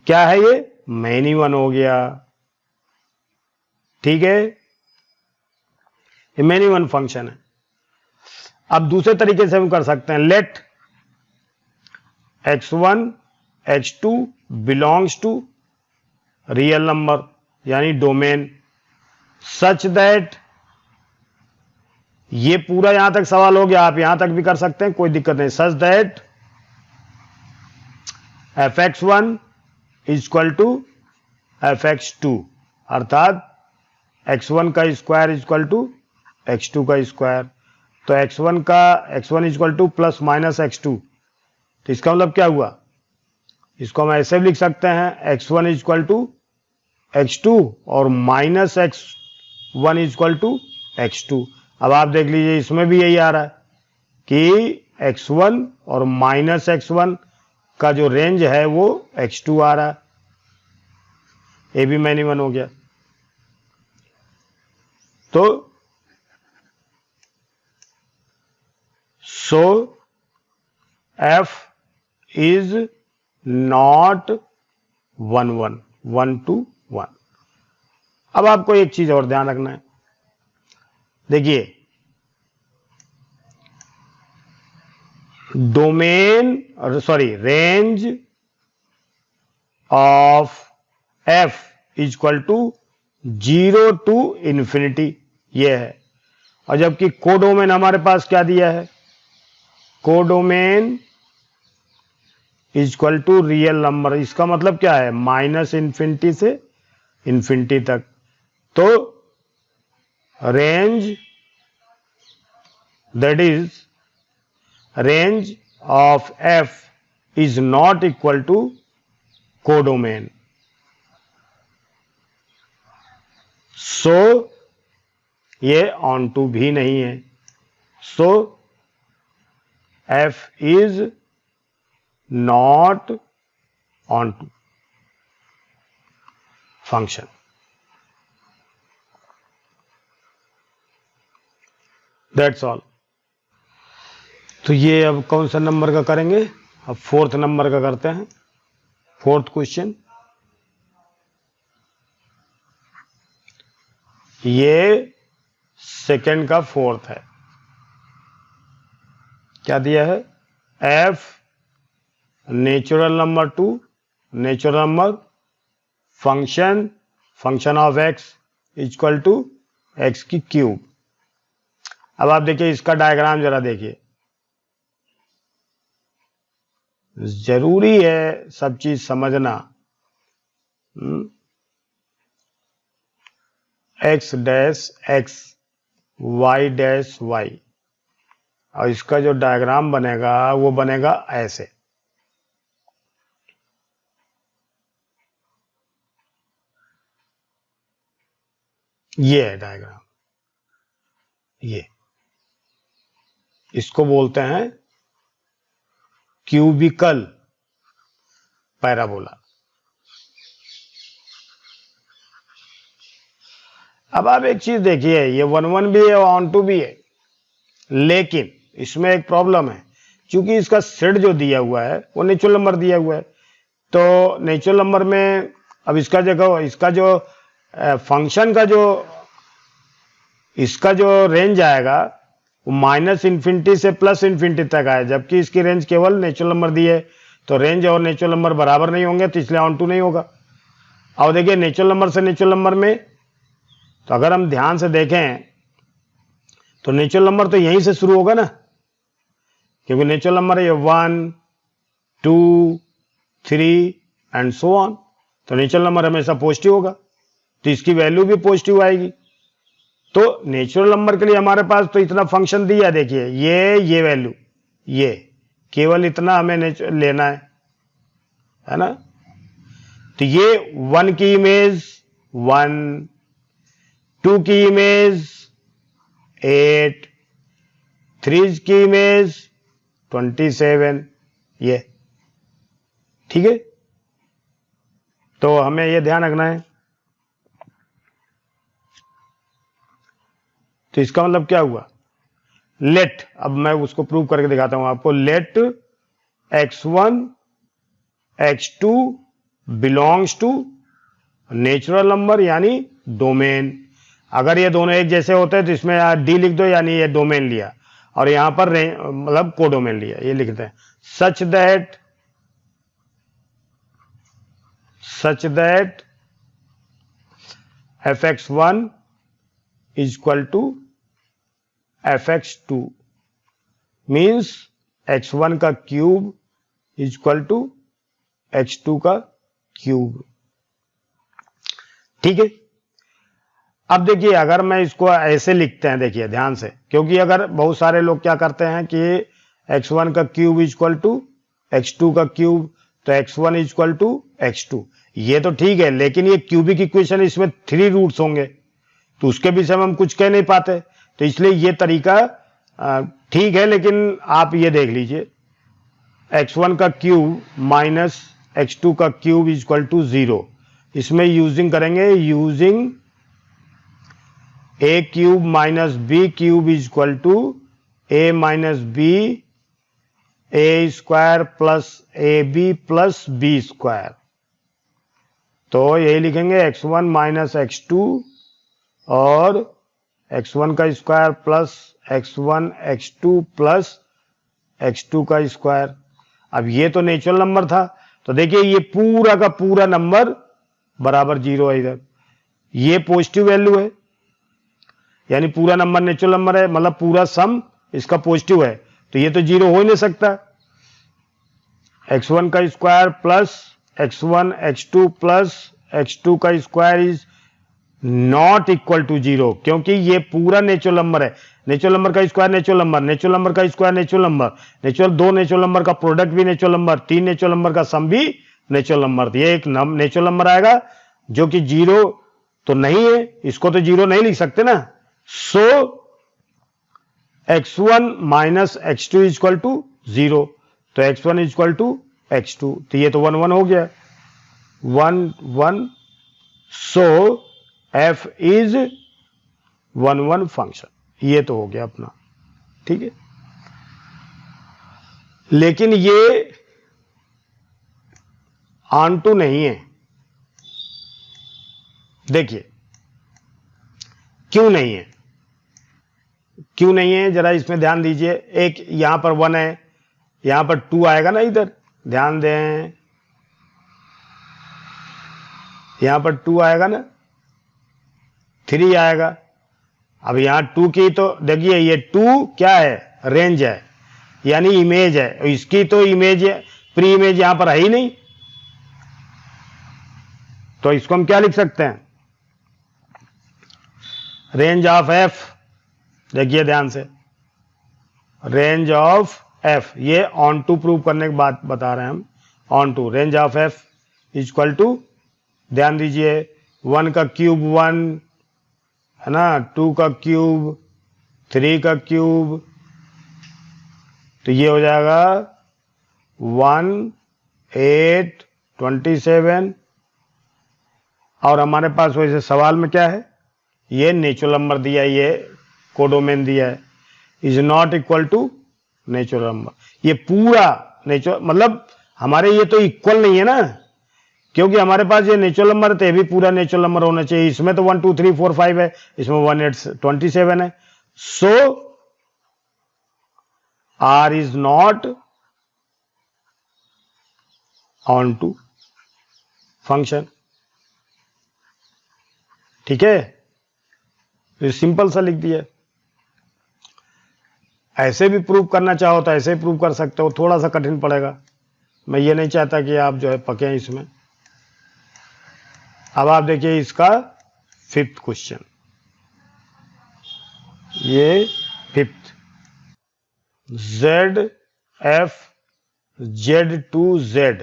क्या है ये? मैनी 1 हो गया, ठीक है, ये मैनी 1 फंक्शन है। अब दूसरे तरीके से हम कर सकते हैं, let x1 x2 belongs to real number, यानी डोमेन, सच दैट, ये पूरा यहां तक सवाल हो गया, आप यहां तक भी कर सकते हैं, कोई दिक्कत नहीं, such that fx1 is equal to fx2, अर्थात x1 का square is equal to x2 का स्क्वायर। तो x1 is equal two plus minus x2, तो इसका मतलब क्या हुआ? इसको हम ऐसे भी लिख सकते हैं, x1 is equal to x2 और minus x1 is equal to x2। अब आप देख लीजिए इसमें भी यही आ रहा है कि x1 और माइनस x1 का जो रेंज है वो x2 आ रहा है, ये भी मैनी 1 हो गया। तो सो f इज नॉट 1 to 1। अब आपको एक चीज और ध्यान रखना है, देखिए range of f is equal to 0 to infinity, ये है, और जबकि कोडोमेन हमारे पास क्या दिया है? Codomain is equal to real number, इसका मतलब क्या है? माइनस इन्फिनिटी से इन्फिनिटी तक। तो range, that is range of f is not equal to codomain. So ये ऑन टू भी नहीं है, so f is not onto function. That's all. तो ये अब कौन सा नंबर का करेंगे? अब 4th नंबर का करते हैं, 4th क्वेश्चन। ये सेकंड का फोर्थ है। क्या दिया है? F natural number 2, natural number function of X equal to X की क्यूब। अब आप देखिए इसका डायग्राम जरा देखिए, जरूरी है सब चीज समझना। X dash X, Y dash Y, और इसका जो डायग्राम बनेगा वो बनेगा ऐसे। ये है डायग्राम, ये इसको बोलते हैं क्यूबिकल पैराबोला। अब आप एक चीज देखिए, ये 1 1 भी है और ऑन 2 भी है, लेकिन इसमें एक प्रॉब्लम है, क्योंकि इसका सेट जो दिया हुआ है वो नेचुरल नंबर दिया हुआ है। तो नेचुरल नंबर में अब इसका जगह, इसका जो फंक्शन का जो इसका जो रेंज आएगा वो -∞ से +∞ तक आए, जबकि इसकी रेंज केवल नेचुरल नंबर दी है। तो रेंज और नेचुरल नंबर बराबर नहीं होंगे, तो इसलिए ऑन टू नहीं होगा। और देखिए नेचुरल नंबर से नेचुरल नंबर में, तो अगर हम ध्यान से देखें तो नेचुरल नंबर तो यहीं से शुरू होगा ना, क्योंकि नेचुरल नंबर है 1 2 3 एंड सो ऑन। तो नेचुरल नंबर हमेशा पॉजिटिव होगा, तो इसकी वैल्यू भी पॉजिटिव आएगी। तो नेचुरल नंबर के लिए हमारे पास तो इतना फंक्शन दिया, देखिए ये वैल्यू, ये केवल इतना हमें लेना है ना। तो ये 1 की इमेज 1, 2 की इमेज 8, 3 की इमेज 27, ये ठीक है। तो हमें ये ध्यान रखना है। तो इसका मतलब क्या हुआ? लेट, अब मैं उसको प्रूव करके दिखाता हूं आपको। Let x1 x2 belongs to natural number यानी डोमेन। अगर ये दोनों एक जैसे होते हैं तो इसमें डी लिख दो, यानी ये डोमेन लिया, और यहां पर मतलब कोडोमेन लिया, ये लिखते हैं। सच that fx1 is equal to fx2 means x1 का cube is equal to x2 का क्यूब। ठीक है। अब देखिए अगर मैं इसको ऐसे लिखते हैं, देखिए ध्यान से, क्योंकि अगर बहुत सारे लोग क्या करते हैं कि x1 का cube is equal to x2 का क्यूब, तो x1 is equal to x2, ये तो ठीक है, लेकिन ये क्यूबिक इक्वेशन, इसमें 3 रूट्स होंगे, तो उसके विषय में हम कुछ कह नहीं पाते। तो इसलिए ये तरीका ठीक है, लेकिन आप ये देख लीजिए x1 का क्यूब माइनस x2 का क्यूब इज इक्वल टू 0। इसमें यूजिंग करेंगे, using a cube minus b cube is equal to a minus b a square plus ab plus b square. तो यही लिखेंगे x1 माइनस x2 और x1 का square plus x1 x2 plus x2 का square. अब ये तो नेचुरल नंबर था, तो देखिए ये पूरा का पूरा नंबर बराबर 0 है। इधर ये पॉजिटिव वैल्यू है, यानी पूरा नंबर नेचुरल नंबर है, मतलब पूरा सम इसका पॉजिटिव है, तो ये तो 0 हो ही नहीं सकता। x1 का square plus x1 x2 plus x2 का square is not equal to 0, क्योंकि ये पूरा नेचुरल नंबर है। नेचुरल नंबर का square natural number, natural number का स्क्वायर नेचुरल नंबर, दो नेचुरल नंबर का प्रोडक्ट भी नेचुरल नंबर, 3 नेचुरल नंबर का सम भी नेचुरल नंबर। ये एक नेचुरल नंबर आएगा जो कि 0 तो नहीं है, इसको तो 0 नहीं लिख सकते ना। So x1 minus x2 is equal to 0, तो x1 is equal to x2, तो ये तो 1 1 हो गया, 1 1। सो f इज 1 1 फंक्शन, ये तो हो गया अपना, ठीक है। लेकिन ये ऑन टू नहीं है। देखिए क्यों नहीं है? क्यों नहीं है जरा इसमें ध्यान दीजिए। एक यहां पर 1 है, यहां पर 2 आएगा ना, इधर ध्यान दें, यहां पर 2 आएगा ना, 3 आएगा। अब यहां 2 की तो देखिए ये 2 क्या है? रेंज है, यानी इमेज है। इसकी तो इमेज प्री इमेज यहां पर है ही नहीं, तो इसको हम क्या लिख सकते हैं? रेंज ऑफ एफ, देखिए ध्यान से, रेंज ऑफ एफ, ये ऑन टू प्रूव करने की बात बता रहे हैं हम। Onto range of F equal to, ध्यान दीजिए, 1 का क्यूब 1 है ना, 2 का क्यूब, 3 का क्यूब, तो ये हो जाएगा 1 8 27। और हमारे पास वैसे सवाल में क्या है? ये नेचुरल नंबर दिया है, ये कोडोमेन दिया है, is not equal to natural number. ये पूरा नेचुरल मतलब हमारे ये तो इक्वल नहीं है ना, क्योंकि हमारे पास ये नेचुरल नंबर है तो ये भी पूरा नेचुरल नंबर होना चाहिए। इसमें तो 1 2 3 4 5 है, इसमें 1 8 27 है। So R is not onto function. ठीक है, तो सिंपल सा लिख दिया। ऐसे भी प्रूव करना चाहो तो ऐसे ही प्रूव कर सकते हो, थोड़ा सा कठिन पड़ेगा। मैं ये नहीं चाहता कि आप जो है पके इसमें। अब आप देखिए इसका 5th क्वेश्चन, ये 5th, z f z to z,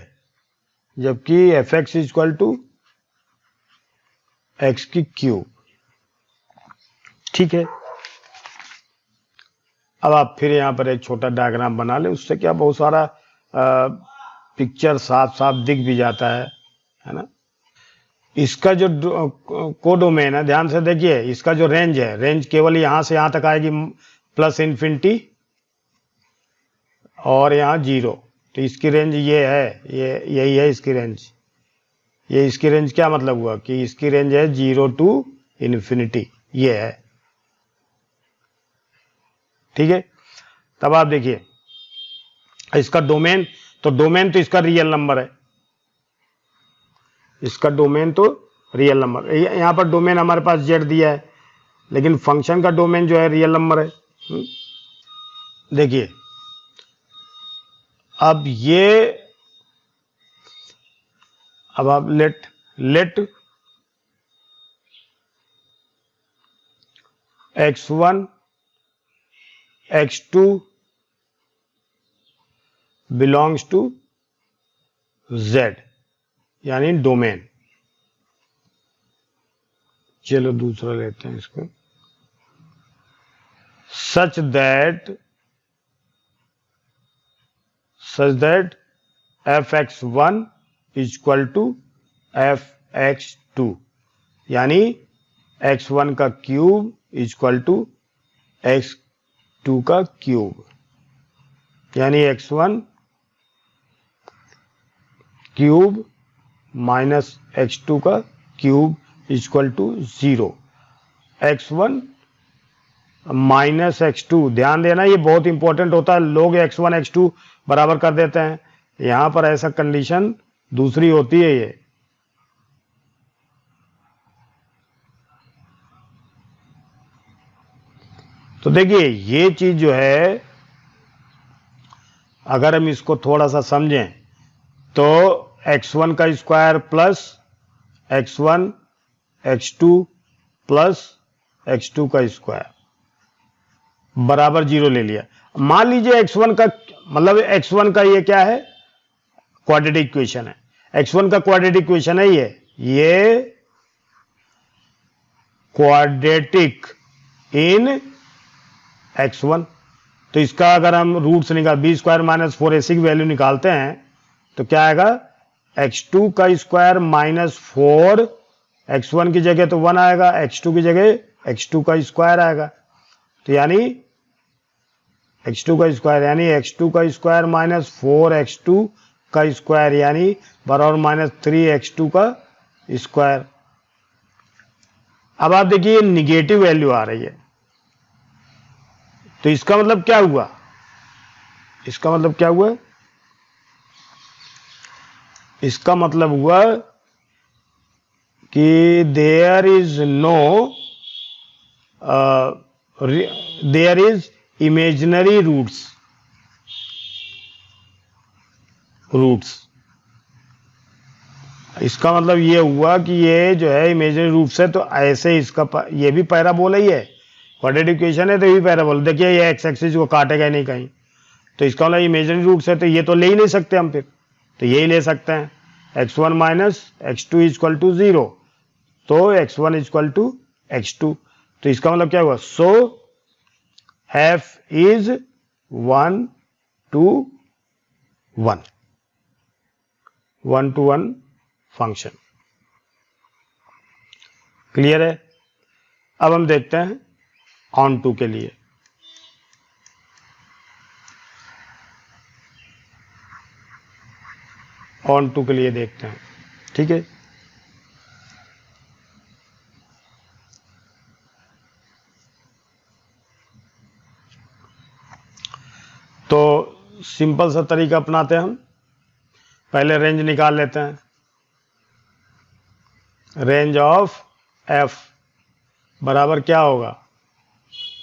जबकि F X equal to X की क्यूब। ठीक है, अब आप फिर यहां पर एक छोटा डायग्राम बना लें, उससे क्या बहुत सारा पिक्चर साफ साफ दिख भी जाता है ना। इसका जो कोडोमेन है, ध्यान से देखिए, इसका जो रेंज है, रेंज केवल यहां से यहां तक आएगी प्लस इन्फिनिटी और यहां 0, तो इसकी रेंज ये है, ये यही है इसकी रेंज। ये इसकी रेंज क्या मतलब हुआ कि इसकी रेंज है 0 टू इन्फिनिटी, ये है। ठीक है, तब आप देखिए इसका डोमेन, तो डोमेन तो इसका रियल नंबर है, इसका डोमेन तो रियल नंबर। यहां पर डोमेन हमारे पास जेड दिया है, लेकिन फंक्शन का डोमेन जो है रियल नंबर है। देखिए अब ये, अब आप let x1 x2 belongs to z, यानी डोमेन। चलो दूसरा लेते हैं इसको, सच that fx1 equal to fx2, यानी x1 का क्यूब इक्वल टू x2 का क्यूब, यानी x1 क्यूब माइनस x2 का cube equal to 0। x1 minus x2, ध्यान देना ये बहुत इंपॉर्टेंट होता है, लोग x1 x2 बराबर कर देते हैं, यहां पर ऐसा कंडीशन दूसरी होती है। ये तो देखिए ये चीज जो है, अगर हम इसको थोड़ा सा समझें तो x1 का square plus x1 x2 plus x2 का स्क्वायर बराबर 0 ले लिया। मान लीजिए x1 का मतलब x1 का ये क्या है, क्वाड्रेटिक इक्वेशन है, x1 का क्वाड्रेटिक इक्वेशन है ये क्वाड्रेटिक इन x1। तो इसका अगर हम रूट्स निकाल बी स्क्वायर माइनस 4ac की वैल्यू निकालते हैं तो क्या आएगा, x2 का स्क्वायर माइनस 4, x1 की जगह तो 1 आएगा, x2 की जगह x2 का स्क्वायर आएगा, तो यानी x2 का स्क्वायर, यानी x2 का स्क्वायर माइनस 4x2 का स्क्वायर, यानी बराबर माइनस 3x2 का स्क्वायर। अब आप देखिए निगेटिव वैल्यू आ रही है, तो इसका मतलब क्या हुआ, इसका मतलब क्या हुआ, इसका मतलब हुआ कि देयर इज इमेजिनरी रूट्स, इसका मतलब ये हुआ कि ये जो है इमेजिनरी रूट्स है, तो ऐसे इसका ये भी पैराबोला ही है, क्वाड्रेटिक इक्वेशन है तो ये भी पैराबोला। देखिए ये एक्स एक्सिस को काटेगा नहीं कहीं, तो इसका मतलब इमेजिनरी रूट्स है, तो ये तो ले ही नहीं सकते हम, फिर तो यही ले सकते हैं, x1 minus x2 equal to 0, तो x1 इक्वल टू x2, तो इसका मतलब क्या हुआ, सो f is 1 to 1, 1 to 1 function. Clear है। अब हम देखते हैं ऑन टू के लिए। ऑन टू के लिए देखते हैं, ठीक है। तो सिंपल सा तरीका अपनाते हैं हम, पहले रेंज निकाल लेते हैं। रेंज ऑफ f बराबर क्या होगा,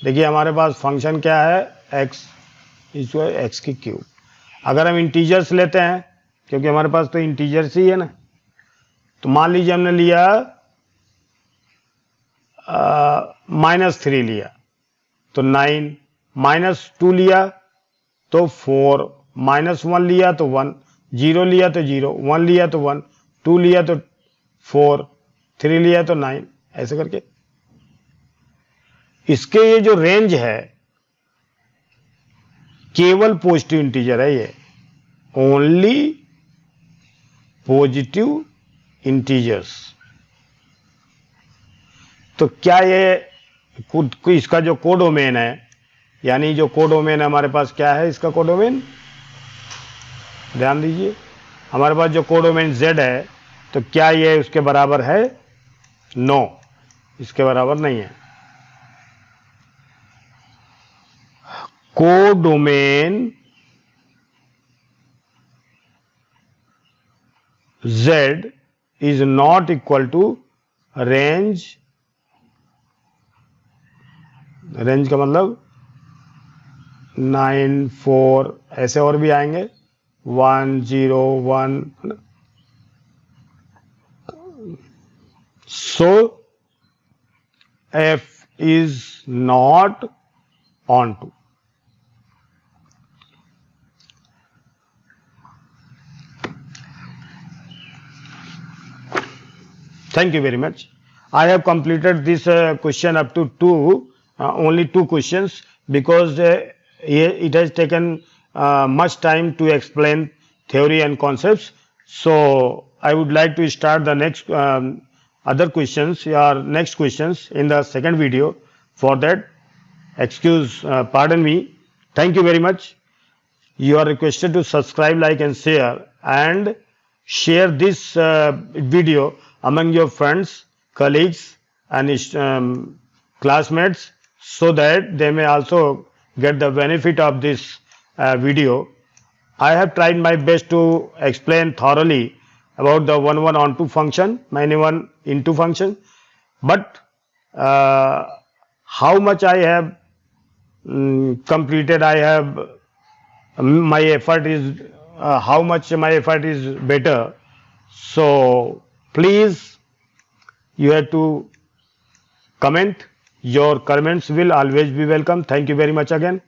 देखिए हमारे पास फंक्शन क्या है, x इक्वल एक्स की क्यूब। अगर हम इंटीजर्स लेते हैं, क्योंकि हमारे पास तो इंटीजर्स ही है ना, तो मान लीजिए हमने लिया -3 लिया तो 9, -2 लिया तो 4, -1 लिया तो 1, 0 लिया तो 0, 1 लिया तो 1, 2 लिया तो 4, 3 लिया तो 9, ऐसे करके इसके ये जो रेंज है केवल पॉजिटिव इंटीजर है, ये ओनली पॉजिटिव इंटीजर्स। तो क्या ये इसका जो कोडोमेन है, यानी जो कोडोमेन हमारे पास क्या है, इसका कोडोमेन ध्यान दीजिए, हमारे पास जो कोडोमेन z है, तो क्या ये उसके बराबर है, नो, इसके बराबर नहीं है। Codomain z is not equal to range, range का मतलब 9, 4, ऐसे और भी आएंगे, 1, 0, 1, सो f is not onto। Thank you very much. I have completed this question up to only two questions, because it has taken much time to explain theory and concepts. So I would like to start the next other questions or next questions in the second video. For that, pardon me. Thank you very much. You are requested to subscribe, like and share this video among your friends, colleagues and classmates, so that they may also get the benefit of this video. I have tried my best to explain thoroughly about the 1 onto function, many one into function, but how much I have completed, I have my effort is how much my effort is better. So please, you have to comment. Your comments will always be welcome. Thank you very much again.